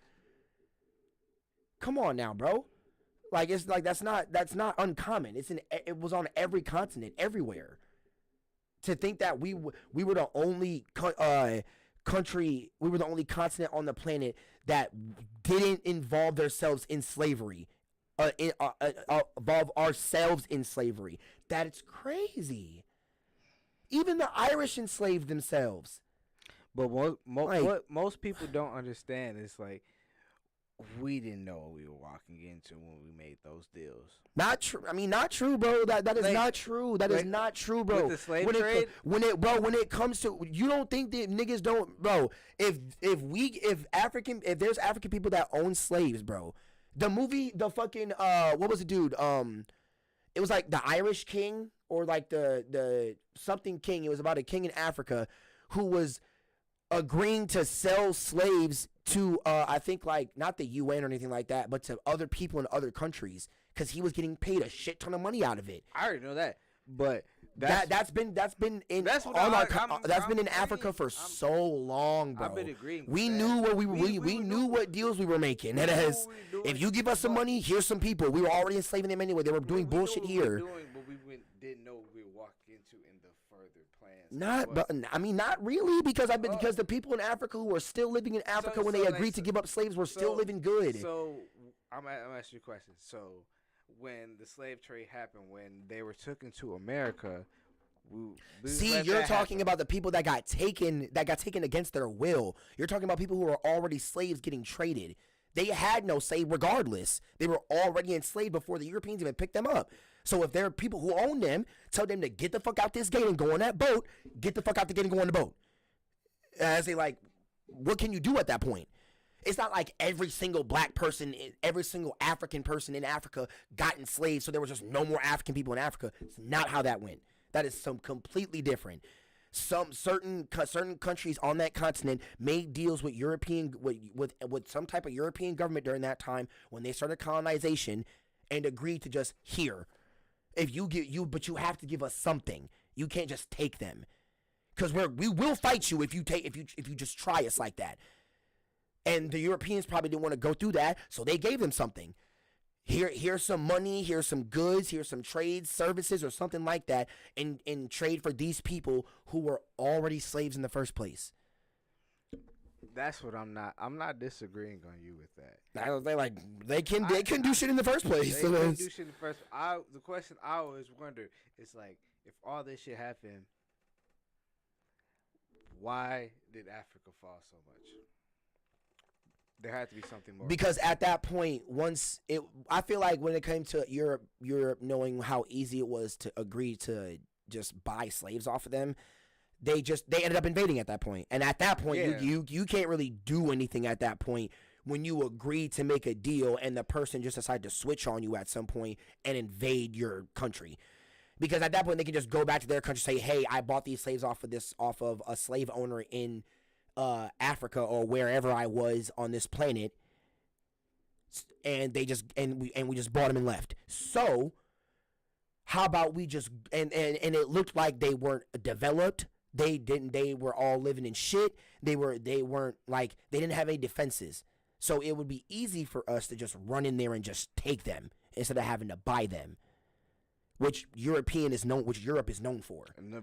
Come on now, bro. Like, it's like that's not uncommon. It was on every continent, everywhere. to think that we were the only country, we were the only continent on the planet that didn't involve themselves in slavery, involve ourselves in slavery. That's crazy. Even the Irish enslaved themselves. But what most people don't understand is like we didn't know what we were walking into when we made those deals. Not true. I mean, not true, bro. That is like, not true. That is not true, bro. With the slave trade, when it comes to, you don't think that niggas don't, bro. If there's African people that own slaves, bro. The movie, the fucking what was the dude? It was like the Irish King or like the something king. It was about a king in Africa who was agreeing to sell slaves to I think like not the UN or anything like that, but to other people in other countries because he was getting paid a shit ton of money out of it. I already know that, but that's been in Africa for so long, bro. I've been agreeing. We knew what we knew what deals we were making. And if you give us some money, here's some people. We were already enslaving them anyway. They were doing bullshit here. But we didn't know what we were walking into in the further plans. Not really, because the people in Africa who were still living in Africa when they agreed to give up slaves were still living good. So I'm asking you a question. So when the slave trade happened, when they were taken to America, you're talking about the people that got taken against their will. You're talking about people who were already slaves getting traded. They had no say regardless. They were already enslaved before the Europeans even picked them up. So if there are people who own them, tell them to get the fuck out this gate and go on that boat. Get the fuck out the gate and go on the boat. As they like, what can you do at that point? It's not like every single black person, every single African person in Africa got enslaved, so there was just no more African people in Africa. It's not how that went. That is some completely different. Some certain countries on that continent made deals with with some type of European government during that time when they started colonization and agreed to just here. If you but you have to give us something. You can't just take them, because we will fight you if you just try us like that. And the Europeans probably didn't want to go through that, so they gave them something. Here's some money, here's some goods, here's some trade services or something like that in trade for these people who were already slaves in the first place. That's what I'm not disagreeing on you with that. They can do shit in the first place. They can do shit in the first. The question I always wonder is like, if all this shit happened, why did Africa fall so much? There had to be something more. Because at that point, I feel like when it came to Europe knowing how easy it was to agree to just buy slaves off of them, they ended up invading at that point. And at that point, you can't really do anything at that point when you agree to make a deal and the person just decide to switch on you at some point and invade your country. Because at that point, they can just go back to their country and say, hey, I bought these slaves off of a slave owner in Africa or wherever I was on this planet, and we just bought them and left. So how about we just and it looked like they weren't developed. They were all living in shit. They didn't have any defenses. So it would be easy for us to just run in there and just take them instead of having to buy them, which Europe is known for. And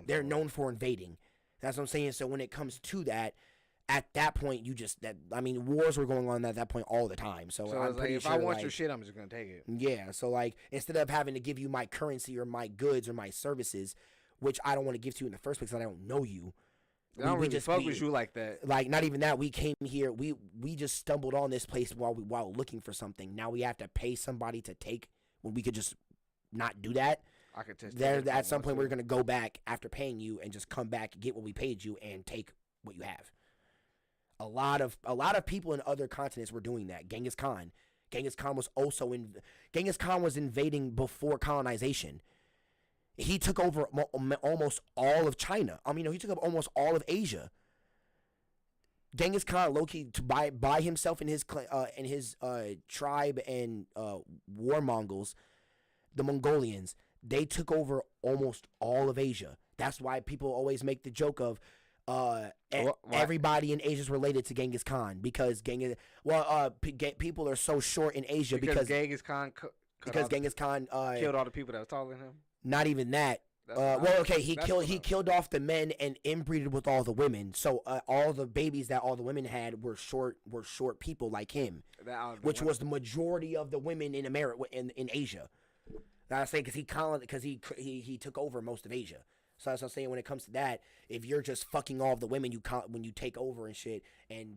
they're known for invading. That's what I'm saying. So when it comes to that, at that point, wars were going on at that point all the time. So I'm pretty if sure, I want your shit, I'm just gonna take it. Yeah. So instead of having to give you my currency or my goods or my services, which I don't want to give to you in the first place because I don't know you. I don't really fuck with you like that. Not even that. We came here. We just stumbled on this place while looking for something. Now we have to pay somebody to take when we could just not do that. I could test at some point we're gonna go back after paying you and just come back, get what we paid you, and take what you have. A lot of people in other continents were doing that. Genghis Khan was invading before colonization. He took over almost all of China. He took up almost all of Asia. Genghis Khan, low-key, by himself and his tribe and war Mongols, the Mongolians. They took over almost all of Asia. That's why people always make the joke of everybody in Asia is related to Genghis Khan because people are so short in Asia because Genghis Khan killed all the people that were taller than him. Not even that. He killed off the men and inbreeded with all the women. So all the babies that all the women had were short people like him, which was the majority of the women in America in Asia. I say because he took over most of Asia. So that's what I'm saying. When it comes to that, if you're just fucking all of the women when you take over and shit, and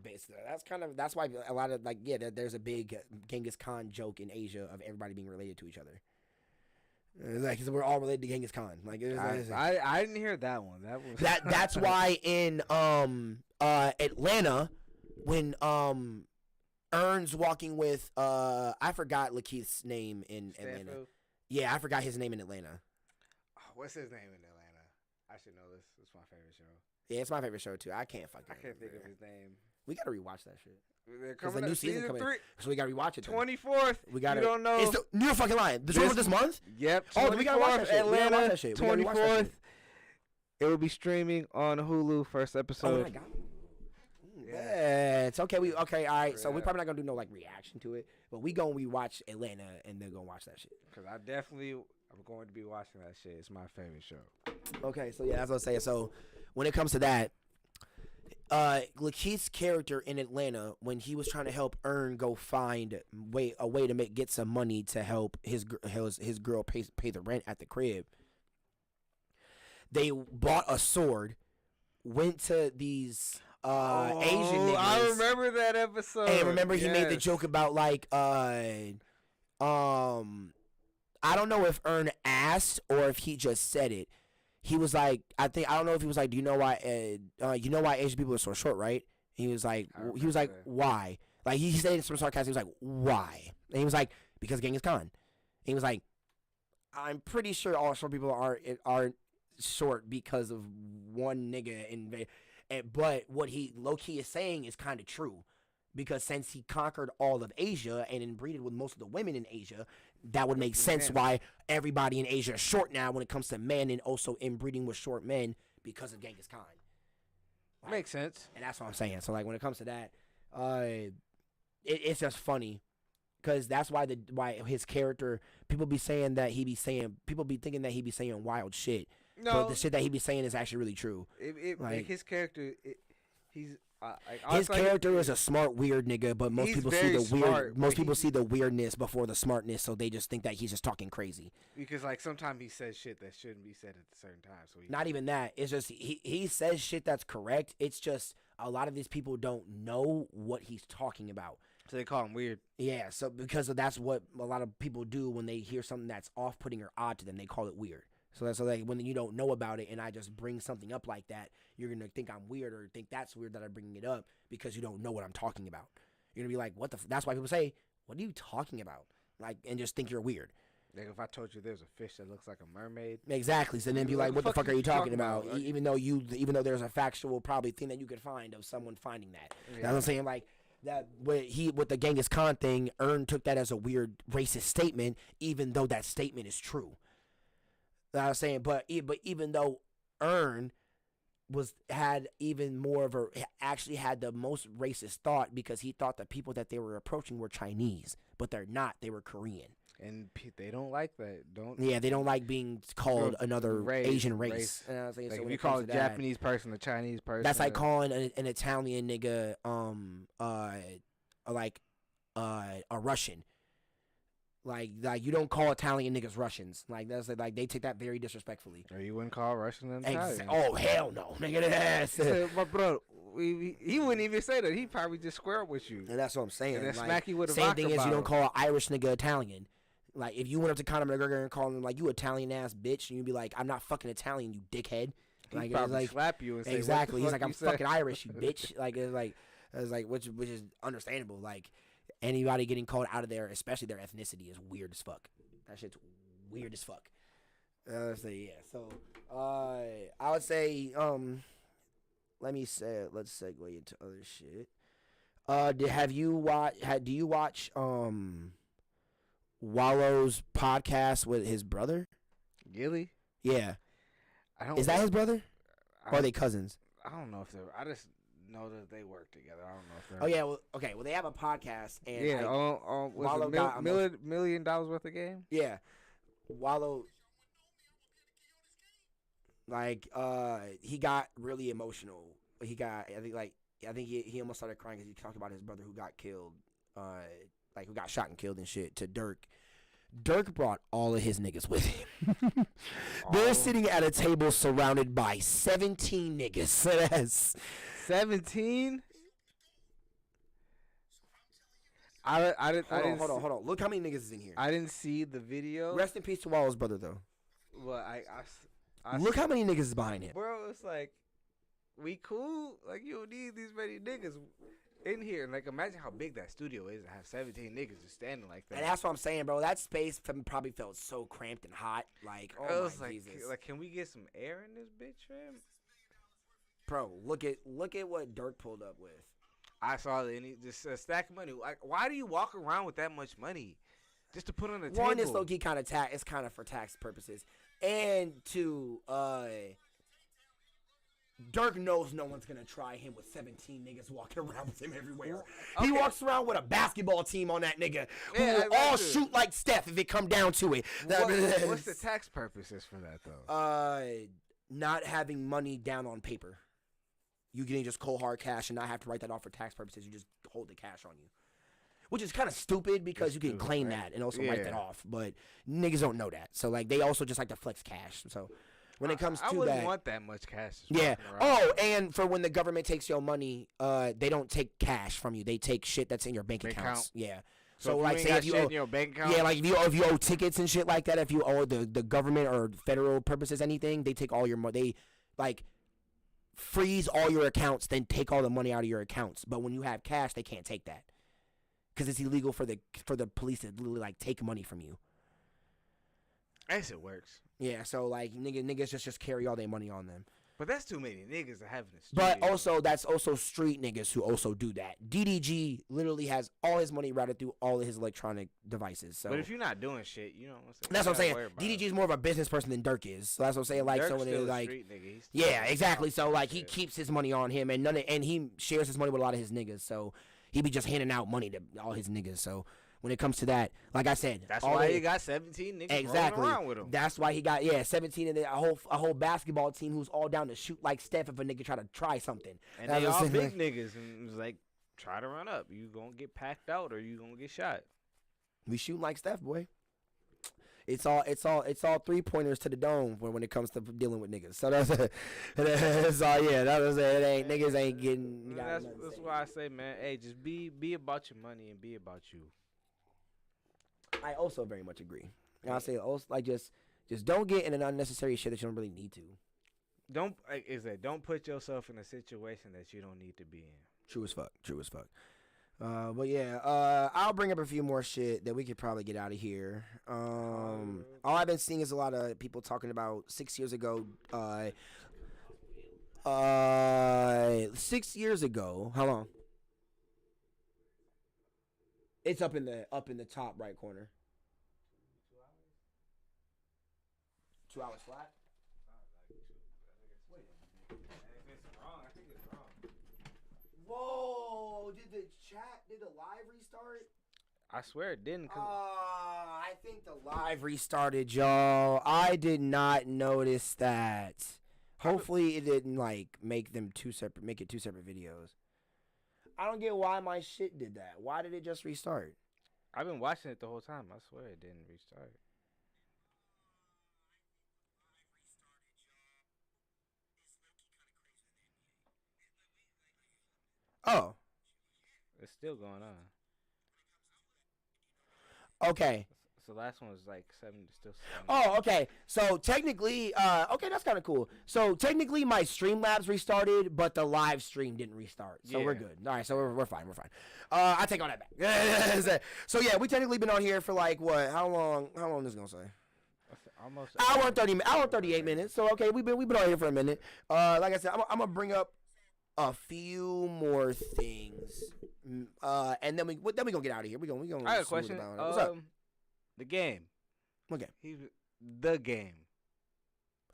that's why a lot of there's a big Genghis Khan joke in Asia of everybody being related to each other. Like, cause we're all related to Genghis Kn. Like, I didn't hear that one. That's why in Atlanta, when Earn's walking with I forgot Lakeith's name in Atlanta. Yeah, I forgot his name in Atlanta. Oh, what's his name in Atlanta? I should know this. It's my favorite show. Yeah, it's my favorite show too. I can't think of his name. We gotta rewatch that shit. Because the new season coming, so we gotta rewatch it. 24th. We gotta. You don't know. It's the new fucking line. The show this month. Yep. Oh, we gotta watch that shit. Atlanta. 24th. It will be streaming on Hulu. First episode. Oh my god. Yeah, it's okay. All right. So we're probably not gonna do no reaction to it, but we gonna rewatch Atlanta and then gonna watch that shit. Because I'm going to be watching that shit. It's my favorite show. Okay, so yeah, that's what I'm saying. So when it comes to that. Lakeith's character in Atlanta, when he was trying to help Earn go find a way to get some money to help his girl pay the rent at the crib, they bought a sword, went to these Asian niggas. I remember that episode. And remember he made the joke about I don't know if Earn asked or if he just said it. He was like, I don't know if he was like, do you know why Asian people are so short, right? And he was like, why? Like he said it some sarcasm. He was like, why? And he was like, because Genghis Khan. And he was like, I'm pretty sure all short people aren't short because of one nigga. But what he low key is saying is kind of true, because since he conquered all of Asia and inbreeded with most of the women in Asia, that would make sense why everybody in Asia is short now when it comes to men, and also inbreeding with short men because of Genghis Khan. Makes sense. And that's what I'm saying. So when it comes to that, it's just funny, because that's why his character, people be thinking that he be saying wild shit. No, but the shit that he be saying is actually really true. His character, he's. His character is a smart, weird nigga, but most people see the weird. Most people see the weirdness before the smartness, so they just think that he's just talking crazy. Because sometimes he says shit that shouldn't be said at a certain time. So not even that. It's just he says shit that's correct. It's just a lot of these people don't know what he's talking about. So they call him weird. Yeah. So because that's what a lot of people do when they hear something that's off-putting or odd to them, they call it weird. So that's when you don't know about it, and I just bring something up like that, you're gonna think I'm weird or think that's weird that I'm bringing it up because you don't know what I'm talking about. You're gonna be like, what the? That's why people say, "What are you talking about?" And just think you're weird. Like if I told you there's a fish that looks like a mermaid. Exactly. So then be like, what the fuck are you talking about? Even though there's a factual probably thing that you could find of someone finding that. Yeah. That's what I'm saying. Like that with the Genghis Khan thing, Earn took that as a weird racist statement, even though that statement is true. I was saying, but even though Earn had even more of actually had the most racist thought, because he thought the people that they were approaching were Chinese, but they're not. They were Korean. And they don't like that. They don't like being called another Asian race. And I was saying, like so if you call a Japanese person a Chinese person, that's like calling an Italian nigga a Russian. Like you don't call Italian niggas Russians. Like that's like they take that very disrespectfully. Or you wouldn't call Russian an Italian. Oh hell no, nigga. But bro, he wouldn't even say that. He probably just square up with you. And that's what I'm saying. And then smack you with a same thing vodka as you don't bottle. call an Irish nigga Italian. Like if you went up to Conor McGregor and called him like you Italian ass bitch, and you'd be like, I'm not fucking Italian, you dickhead. He'd probably slap you and say, exactly. What the He's like, I'm say? fucking Irish, you bitch. It's like which is understandable. Like anybody getting called out of there, especially their ethnicity, is weird as fuck. That shit's weird as fuck. So I would say let's segue into other shit. Do you watch Wallow's podcast with his brother? Gilly? Yeah. Is that his brother? Or are they cousins? I don't know if they're. I just know that they work together. I don't know if they're. Oh yeah. Well, okay. Well, they have a podcast, and yeah. Was it $1 million worth of game? Yeah. Wallow. Like, he got really emotional. I think he almost started crying because he talked about his brother who got killed, like who got shot and killed and shit to Dirk. Dirk brought all of his niggas with him. They're sitting at a table surrounded by 17 niggas. So that's 17. I didn't. Hold on. Look how many niggas is in here. I didn't see the video. Rest in peace to Wallow's brother, though. Well, I Look how many niggas is behind him. Bro, it's like, we cool. Like, you don't need these many niggas in here. Like, imagine how big that studio is to have 17 niggas just standing like that. And that's what I'm saying, bro. That space probably felt so cramped and hot. Like, oh my Jesus. Like, can we get some air in this bitch, fam? Bro, look at what Dirk pulled up with. I saw that, and he just a stack of money. Like, why do you walk around with that much money just to put on the table? One, it's low-key kind of tax. It's kind of for tax purposes. And two, Dirk knows no one's gonna try him with 17 niggas walking around with him everywhere. Okay. He walks around with a basketball team on that nigga who Yeah, will all shoot like Steph if it come down to it. What's the tax purposes for that, though? Not having money down on paper. You getting just cold hard cash and not have to write that off for tax purposes. You just hold the cash on you. Which is kind of stupid because you can claim that and also write that off. But niggas don't know that. So, like, they also just like to flex cash. So, when it comes to that. I wouldn't want that much cash. Yeah. Oh, and for when the government takes your money, they don't take cash from you. They take shit that's in your bank accounts. Yeah. So like, say if you owe, in your bank account? yeah, like if you owe tickets and shit like that, if you owe the government or federal purposes anything, they take all your money. They, like, freeze all your accounts, then take all the money out of your accounts. But when you have cash, they can't take that because it's illegal for the police to literally like take money from you. I guess it works. Yeah, so like niggas just carry all their money on them. But that's too many niggas to have in the But studio. also, that's also street niggas who also do that. DDG literally has all his money routed through all of his electronic devices. So, but if you're not doing shit, you know what I'm saying? that's what I'm saying. DDG is more of a business person than Dirk is. So that's what I'm saying. Like, Dirk's so when still it's a like, street nigga. He's yeah, still exactly. So like, he shit. keeps his money on him, and and he shares his money with a lot of his niggas. So he be just handing out money to all his niggas. So when it comes to that, like I said, That's all why they- he got 17 niggas exactly. rolling around with him. That's why he got 17 and then a whole basketball team who's all down to shoot like Steph if a nigga try to try something. And That's they what I'm all saying. big niggas, and it's like, try to run up. You gonna get packed out, or you gonna get shot. We shooting like Steph, boy. It's all 3-pointers to the dome when it comes to dealing with niggas. So that's all. Yeah, that was it. Ain't niggas ain't getting. That's why I say, man, hey, just be about your money and be about you. I also very much agree. And I say also like just don't get in an unnecessary shit that you don't really need to. Don't put yourself in a situation that you don't need to be in. True as fuck. But yeah, I'll bring up a few more shit that we could probably get out of here. All I've been seeing is a lot of people talking about 6 years ago. 6 years ago, how long? It's up in the top right corner. 2 hours flat. Whoa! Did the live restart? I swear it didn't. I think the live restarted, y'all. I did not notice that. Hopefully it didn't like make it 2 separate videos. I don't get why my shit did that. Why did it just restart? I've been watching it the whole time. I swear it didn't restart. Oh. It's still going on. Okay. So last one was like 7, still 7. Oh, okay. So technically, okay, that's kind of cool. So technically, my Streamlabs restarted, but the live stream didn't restart. So we're good. All right, so we're fine. We're fine. I take all that back. So yeah, we technically been on here for like what? How long? How long is this gonna say? Almost Hour and 38 minutes. So okay, we've been on here for a minute. Like I said, I'm gonna bring up a few more things, and then we gonna get out of here. We gonna. I got a question. What's up? The game. Okay. The game.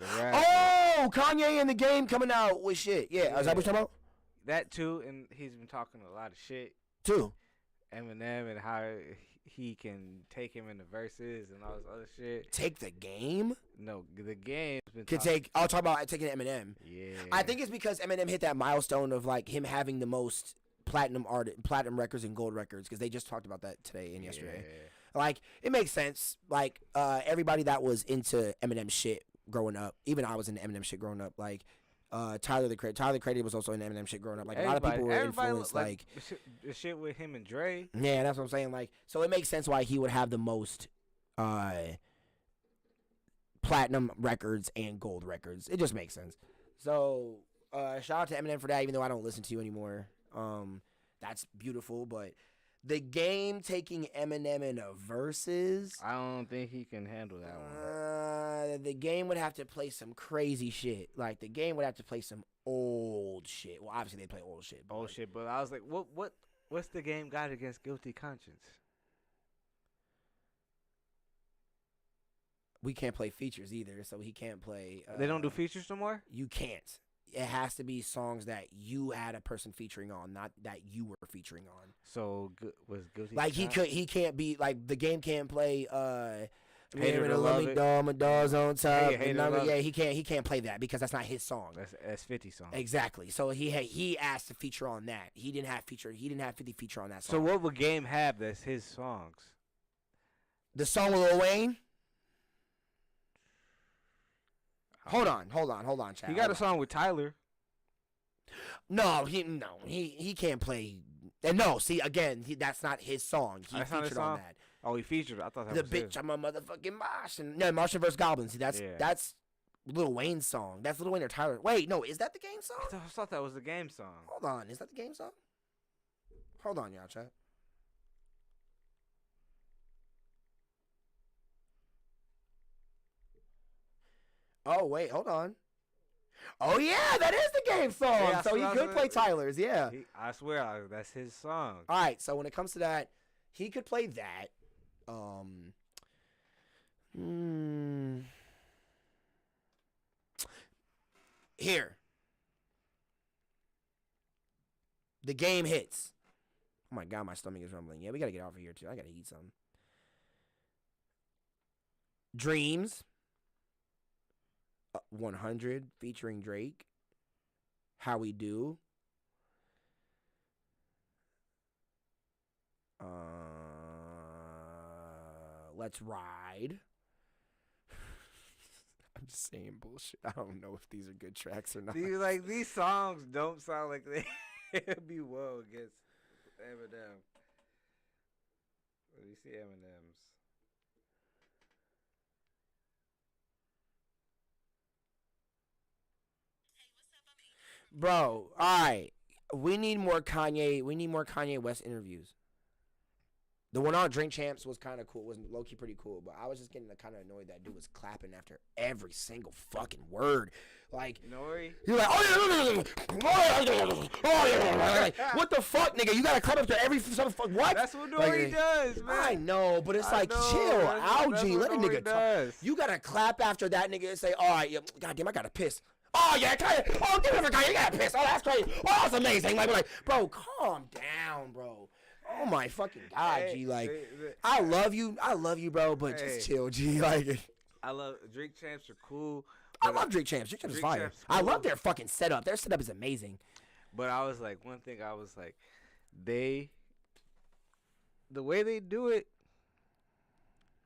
Oh, Kanye and the game coming out with shit. Yeah, is that what you're talking about? That too, and he's been talking a lot of shit. Too. Eminem and how he can take him in the verses and all this other shit. Take the game? No, the game's been Could take. I'll talk about taking Eminem. Yeah. I think it's because Eminem hit that milestone of like him having the most platinum records and gold records, because they just talked about that today and yesterday. Like, it makes sense. Like, everybody that was into Eminem shit growing up, even I was into Eminem shit growing up. Like, Tyler the Creator was also into Eminem shit growing up. Like, a lot of people were influenced. Like the shit with him and Dre. Yeah, that's what I'm saying. Like, so it makes sense why he would have the most platinum records and gold records. It just makes sense. So, shout out to Eminem for that, even though I don't listen to you anymore. That's beautiful, but the game taking Eminem in a versus, I don't think he can handle that one. The game would have to play some crazy shit. Like, the game would have to play some old shit. Well, obviously they play old shit. But I was like, what's the game got against Guilty Conscience? We can't play features either, so he can't play. They don't do features no more? You can't. It has to be songs that you had a person featuring on, not that you were featuring on. So was Guilty like he can't be like, the game can't play Hater to Love It. My dog's on top. Yeah, he can't play that because that's not his song. That's 50 song. Exactly. So he asked to feature on that. He didn't have 50 feature on that song. So what would Game have that's his songs? The song with Lil Wayne? Hold on, Chad. He got a song with Tyler. No, he can't play. And no, see, again, that's not his song. He That's not his featured on song? that. Oh, he featured. I thought that The was bitch, his. I'm a motherfucking Martian. No, Martian vs. Goblin. See, that's Lil Wayne's song. That's Lil Wayne or Tyler. Wait, no, is that the game song? I thought that was the Game song. Hold on, is that the game song? Hold on, y'all, chat. Oh, wait, hold on. Oh, yeah, that is the game song. Yeah, so he could play Tyler's, yeah. I swear, that's his song. All right, so when it comes to that, he could play that. Here. The game hits. Oh, my God, my stomach is rumbling. Yeah, we got to get off of here, too. I got to eat something. Dreams. 100 featuring Drake. How We Do. Let's Ride. I'm just saying bullshit. I don't know if these are good tracks or not. These songs don't sound like they be well against Eminem. Let me see Eminem's. Bro, all right. We need more Kanye West interviews. The one on Drink Champs was kind of cool. Was low-key pretty cool. But I was just getting kind of annoyed that dude was clapping after every single fucking word. Like, Nori? you're like, oh yeah. Like, what the fuck, nigga? You got to clap after every what? That's what Nori does, man. I know, but it's like, chill. Algae, let a nigga talk. You got to clap after that nigga and say, all right, yeah, goddamn, I got to piss. Oh, yeah, Kanye. Oh, give it for Kanye. You got to piss. Oh, that's crazy. Oh, that's amazing. Like, bro, calm down, bro. Oh my fucking God, G. Like, I love you, bro, but just chill, G. Like, I love Drink Champs are cool. I love Drink Champs. Drink Champs is fire. I love their fucking setup. Their setup is amazing. But I was like, one thing I was like, the way they do it,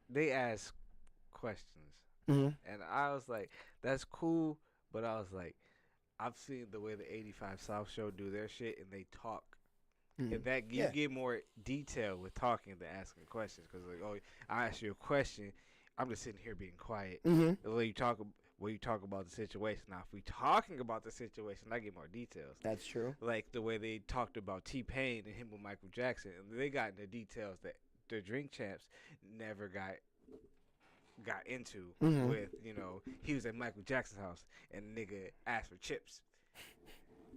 they ask questions, and I was like, that's cool. But I was like, I've seen the way the 85 South Show do their shit, and they talk. And that you get more detail with talking than asking questions. Because like, oh, I ask you a question, I'm just sitting here being quiet. The way you talk about the situation. Now, if we talking about the situation, I get more details. That's true. Like the way they talked about T.Pain and him with Michael Jackson, and they got into details that the Drink Champs never got into. With, you know, he was at Michael Jackson's house and the nigga asked for chips.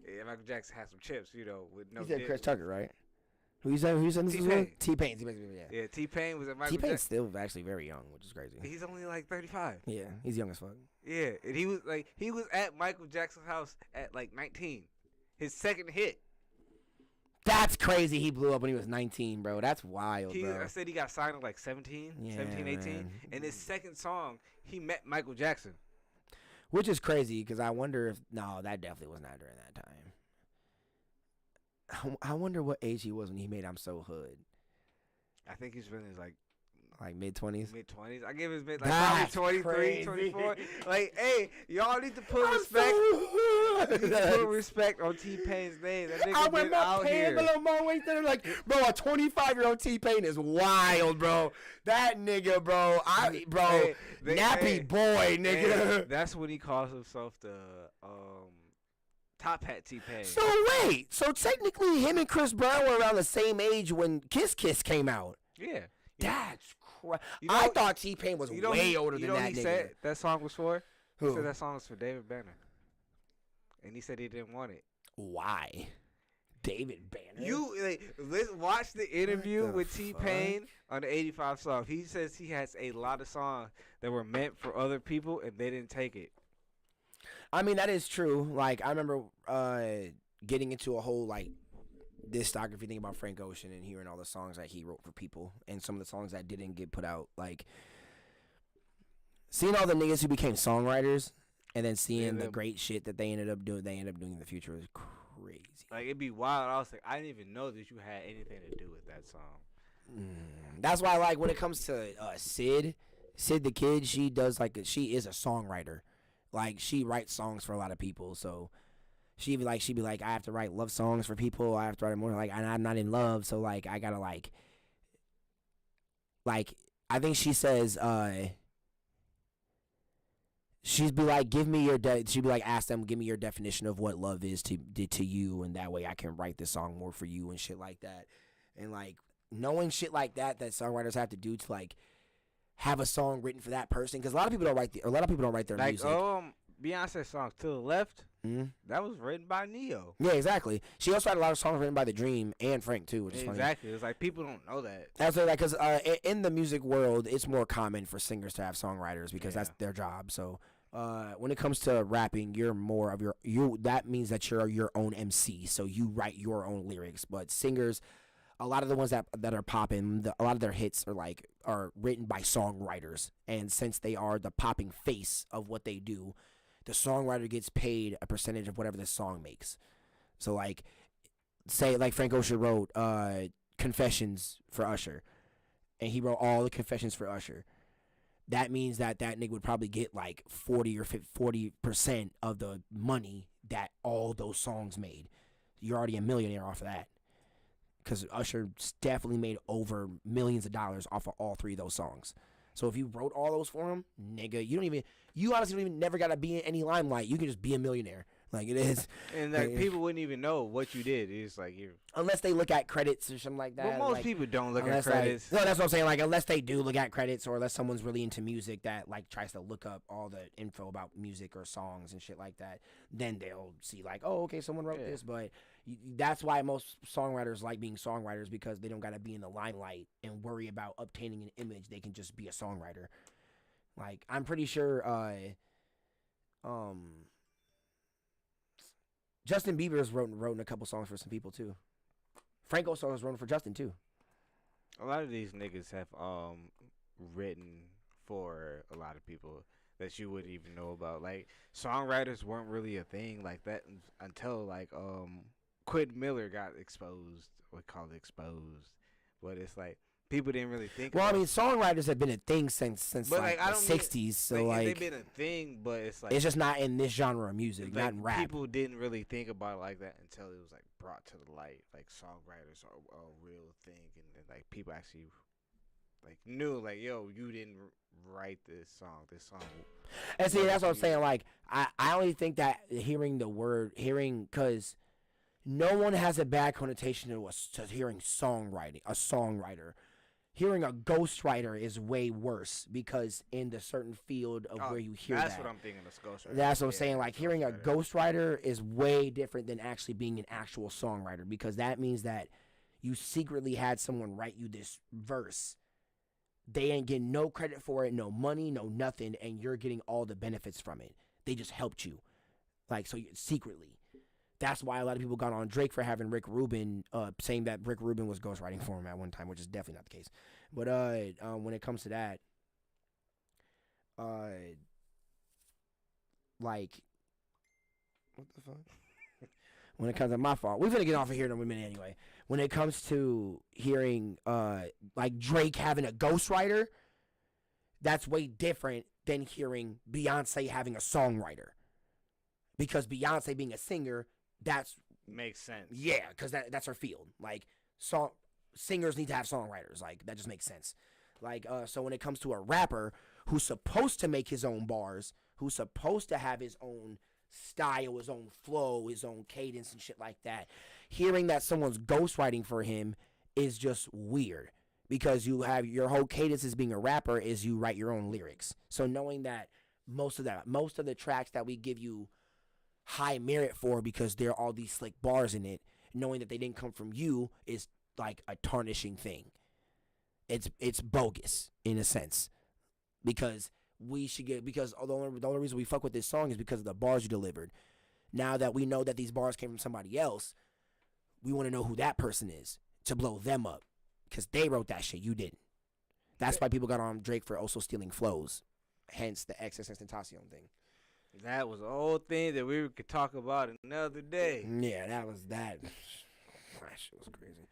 Yeah, Michael Jackson had some chips, you know, with no. You said Chris Tucker, right? Who you said this was with? T-Pain. Yeah, T-Pain was at Michael Jackson. T-Pain's still actually very young, which is crazy. He's only like 35. Yeah, he's young as fuck. Yeah, and he was at Michael Jackson's house at like 19. His second hit. That's crazy. He blew up when he was 19, bro. That's wild, bro. I said he got signed at like 17, 18. Man. And his second song, he met Michael Jackson. Which is crazy because I wonder if no, that definitely was not during that time. I wonder what age he was when he made "I'm So Hood." I think he's been in his like mid-20s. Mid-20s. I give his mid like That's probably 23, crazy. 24. Like, hey, y'all need to put respect. You need to put respect on T-Pain's name. That I nigga went been out here. like, bro, a 25-year-old T-Pain is wild, bro. That nigga, bro. Nappy boy, nigga. Hey, that's what he calls himself, the Top Hat T-Pain. So wait, so technically him and Chris Brown were around the same age when Kiss Kiss came out. Yeah. That's crazy. You know- I thought T-Pain was way older than that he nigga. said that song was for? He Who? said that song was for David Banner. And he said he didn't want it. Why? David Banner. Let's watch the interview the with T-Pain on the 85 song. He says he has a lot of songs that were meant for other people and they didn't take it. I mean, that is true. Like, I remember getting into a whole, like, discography thing about Frank Ocean and hearing all the songs that he wrote for people and some of the songs that didn't get put out. Like, seeing all the niggas who became songwriters and then seeing the great shit that they ended up doing in the future was crazy. Like, it'd be wild. I was like, I didn't even know that you had anything to do with that song. That's why, like, when it comes to Sid the Kid, she is a songwriter. Like, she writes songs for a lot of people, so she'd be like, I have to write love songs for people. I have to write more, like, and I'm not in love, so, like, I gotta, like, I think she says, she'd be like, she'd be like, ask them, give me your definition of what love is to you, and that way I can write the song more for you and shit like that. And, like, knowing shit like that songwriters have to do to, like, have a song written for that person, because a lot of people don't write their like, music. Beyonce's song "To the Left," that was written by Neo. Yeah, exactly. She also had a lot of songs written by The Dream and Frank too, which is funny. Exactly. It's like people don't know that. That's like, because in the music world, it's more common for singers to have songwriters because that's their job. So when it comes to rapping, you're more of that means that you're your own MC, so you write your own lyrics. But singers, a lot of the ones that are popping, a lot of their hits are written by songwriters, and since they are the popping face of what they do, the songwriter gets paid a percentage of whatever the song makes. So, like, say, like, Frank Ocean wrote Confessions for Usher, and he wrote all the Confessions for Usher. That means that nigga would probably get, like, 40% of the money that all those songs made. You're already a millionaire off of that. Because Usher definitely made over millions of dollars off of all three of those songs. So if you wrote all those for him, nigga, you honestly don't even never gotta be in any limelight. You can just be a millionaire. Like, it is. And like, people wouldn't even know what you did. It's like unless they look at credits or something like that. But most people don't look at credits. No, that's what I'm saying. Like, unless they do look at credits, or unless someone's really into music that, like, tries to look up all the info about music or songs and shit like that, then they'll see, like, oh, okay, someone wrote this. But that's why most songwriters like being songwriters, because they don't gotta be in the limelight and worry about obtaining an image. They can just be a songwriter. Like, I'm pretty sure Justin Bieber's wrote a couple songs for some people too. Frank also was wrote for Justin too. A lot of these niggas have written for a lot of people that you wouldn't even know about. Like, songwriters weren't really a thing like that until, like, Quentin Miller got exposed. We call it exposed, but it's like people didn't really think. Well, I mean, songwriters have been a thing since like the '60s. So, like, they've been a thing, but it's like it's just not in this genre of music, like, not in rap. People didn't really think about it like that until it was, like, brought to the light. Like, songwriters are a real thing, and like, people actually, like, knew, like, yo, you didn't write this song. And see, that's what I'm saying. Like, I only think that hearing, because no one has a bad connotation to hearing songwriting, a songwriter. Hearing a ghostwriter is way worse, because in the certain field of where you hear that's that. what I'm thinking of ghostwriter. That's what I'm saying. Like, hearing a ghostwriter is way different than actually being an actual songwriter, because that means that you secretly had someone write you this verse. They ain't getting no credit for it, no money, no nothing, and you're getting all the benefits from it. They just helped you. Like, so secretly. That's why a lot of people got on Drake for having Rick Rubin, saying that Rick Rubin was ghostwriting for him at one time, which is definitely not the case. But when it comes to that, like, what the fuck? When it comes to my fault, we're gonna get off of here in a minute anyway. When it comes to hearing like Drake having a ghostwriter, that's way different than hearing Beyonce having a songwriter. Because Beyonce being a singer, that's makes sense. Yeah, because that's her field. Like, singers need to have songwriters. Like, that just makes sense. Like, so when it comes to a rapper who's supposed to make his own bars, who's supposed to have his own style, his own flow, his own cadence and shit like that, hearing that someone's ghostwriting for him is just weird. Because you have your whole cadence as being a rapper is you write your own lyrics. So knowing that most of the tracks that we give you high merit for because there are all these slick bars in it, knowing that they didn't come from you is like a tarnishing thing. It's bogus in a sense, because we should get, because the only reason we fuck with this song is because of the bars you delivered. Now that we know that these bars came from somebody else, we want to know who that person is to blow them up, because they wrote that shit, you didn't. That's why people got on Drake for also stealing flows, hence the XXXTentacion thing. That was a whole thing that we could talk about another day. Yeah, that shit was crazy.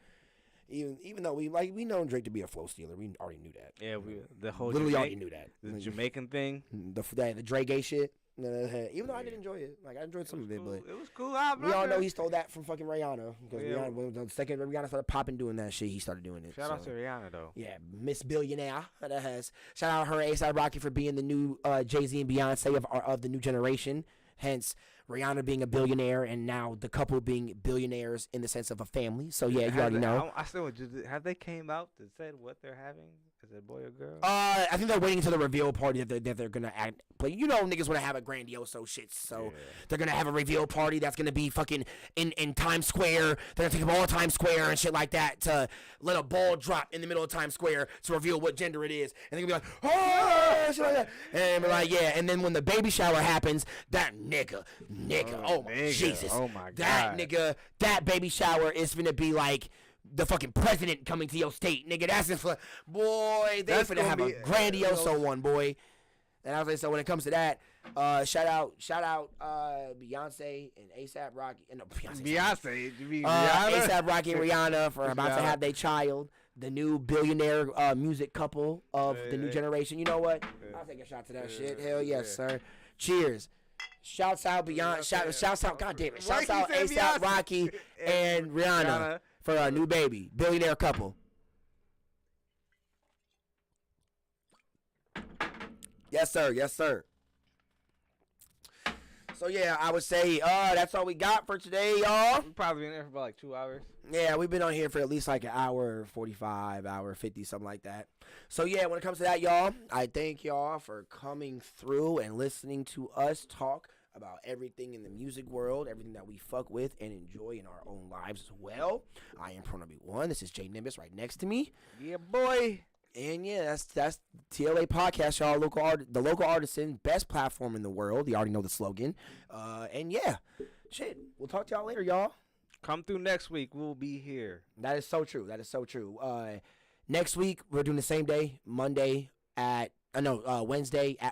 Even though we know Drake to be a flow stealer, we already knew that. Yeah, the whole literally already knew that. The Jamaican thing, the Dre gay shit. Even though I did enjoy it, like I enjoyed some of it, but it was cool. We all know he stole that from fucking Rihanna, because Rihanna, the second Rihanna started popping doing that shit, he started doing it. Shout out to Rihanna though. Yeah, Miss Billionaire. That has shout out her A$AP Rocky for being the new Jay-Z and Beyonce of the new generation. Hence Rihanna being a billionaire, and now the couple being billionaires in the sense of a family. So yeah, you already know. I still have they came out to say what they're having? Is it a boy or girl? I think they're waiting until the reveal party that they're gonna act. But you know, niggas want to have a grandioso shit, so they're gonna have a reveal party that's gonna be fucking in Times Square. They're gonna take up all Times Square and shit like that to let a ball drop in the middle of Times Square to reveal what gender it is, and they're gonna be like, oh, shit like that, and be like, yeah. And then when the baby shower happens, that nigga, oh my Jesus, oh my God, that nigga, that baby shower is gonna be like the fucking president coming to your state, nigga. That's just for, boy, they finna have a grandioso one, boy. And I was like, so when it comes to that, shout out, Beyonce and A$AP Rocky, and Beyonce, A$AP Rocky and Rihanna for about to have their child, the new billionaire music couple of the new generation. You know what? I'll take a shot to that shit. Hell yes, sir. Cheers. Shouts out Beyonce. Shouts out, God damn it. Shouts out A$AP Rocky and Rihanna for a new baby, billionaire couple. Yes, sir. Yes, sir. So yeah, I would say that's all we got for today, y'all. We've probably been there for about like 2 hours. Yeah, we've been on here for at least like an hour 45, hour 50, something like that. So yeah, when it comes to that, y'all, I thank y'all for coming through and listening to us talk about everything in the music world, everything that we fuck with and enjoy in our own lives as well. I am Pronobi One. This is Jay Nimbus right next to me. Yeah, boy. And yeah, that's T.L.A Podcast, y'all. The Local Artisan, best platform in the world. You already know the slogan. And yeah, shit. We'll talk to y'all later, y'all. Come through next week. We'll be here. That is so true. Next week we're doing the same day, Wednesday at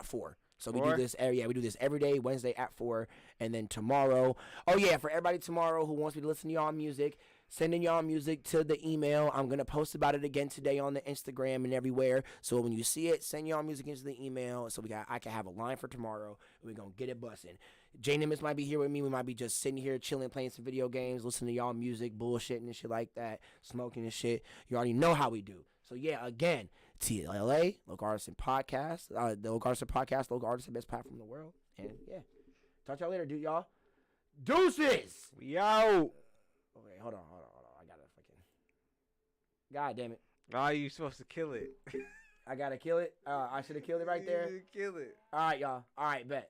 4. So we do this every day, Wednesday at 4, and then tomorrow. Oh yeah, for everybody tomorrow who wants me to listen to y'all music, send in y'all music to the email. I'm gonna post about it again today on the Instagram and everywhere. So when you see it, send y'all music into the email so I can have a line for tomorrow. We're gonna get it busting. Jay Nimbus might be here with me. We might be just sitting here chilling, playing some video games, listening to y'all music, bullshitting and shit like that, smoking and shit. You already know how we do. So yeah, again, T.L.A, Local Artisan Podcast, the Local Artisan Podcast, Local Artisan, best platform in the world. And yeah, talk to y'all later, dude, y'all. Deuces! We out. Okay, hold on. I gotta fucking. God damn it. Oh, you supposed to kill it. I gotta kill it. I should have killed it right there. You kill it. All right, y'all. All right, bet.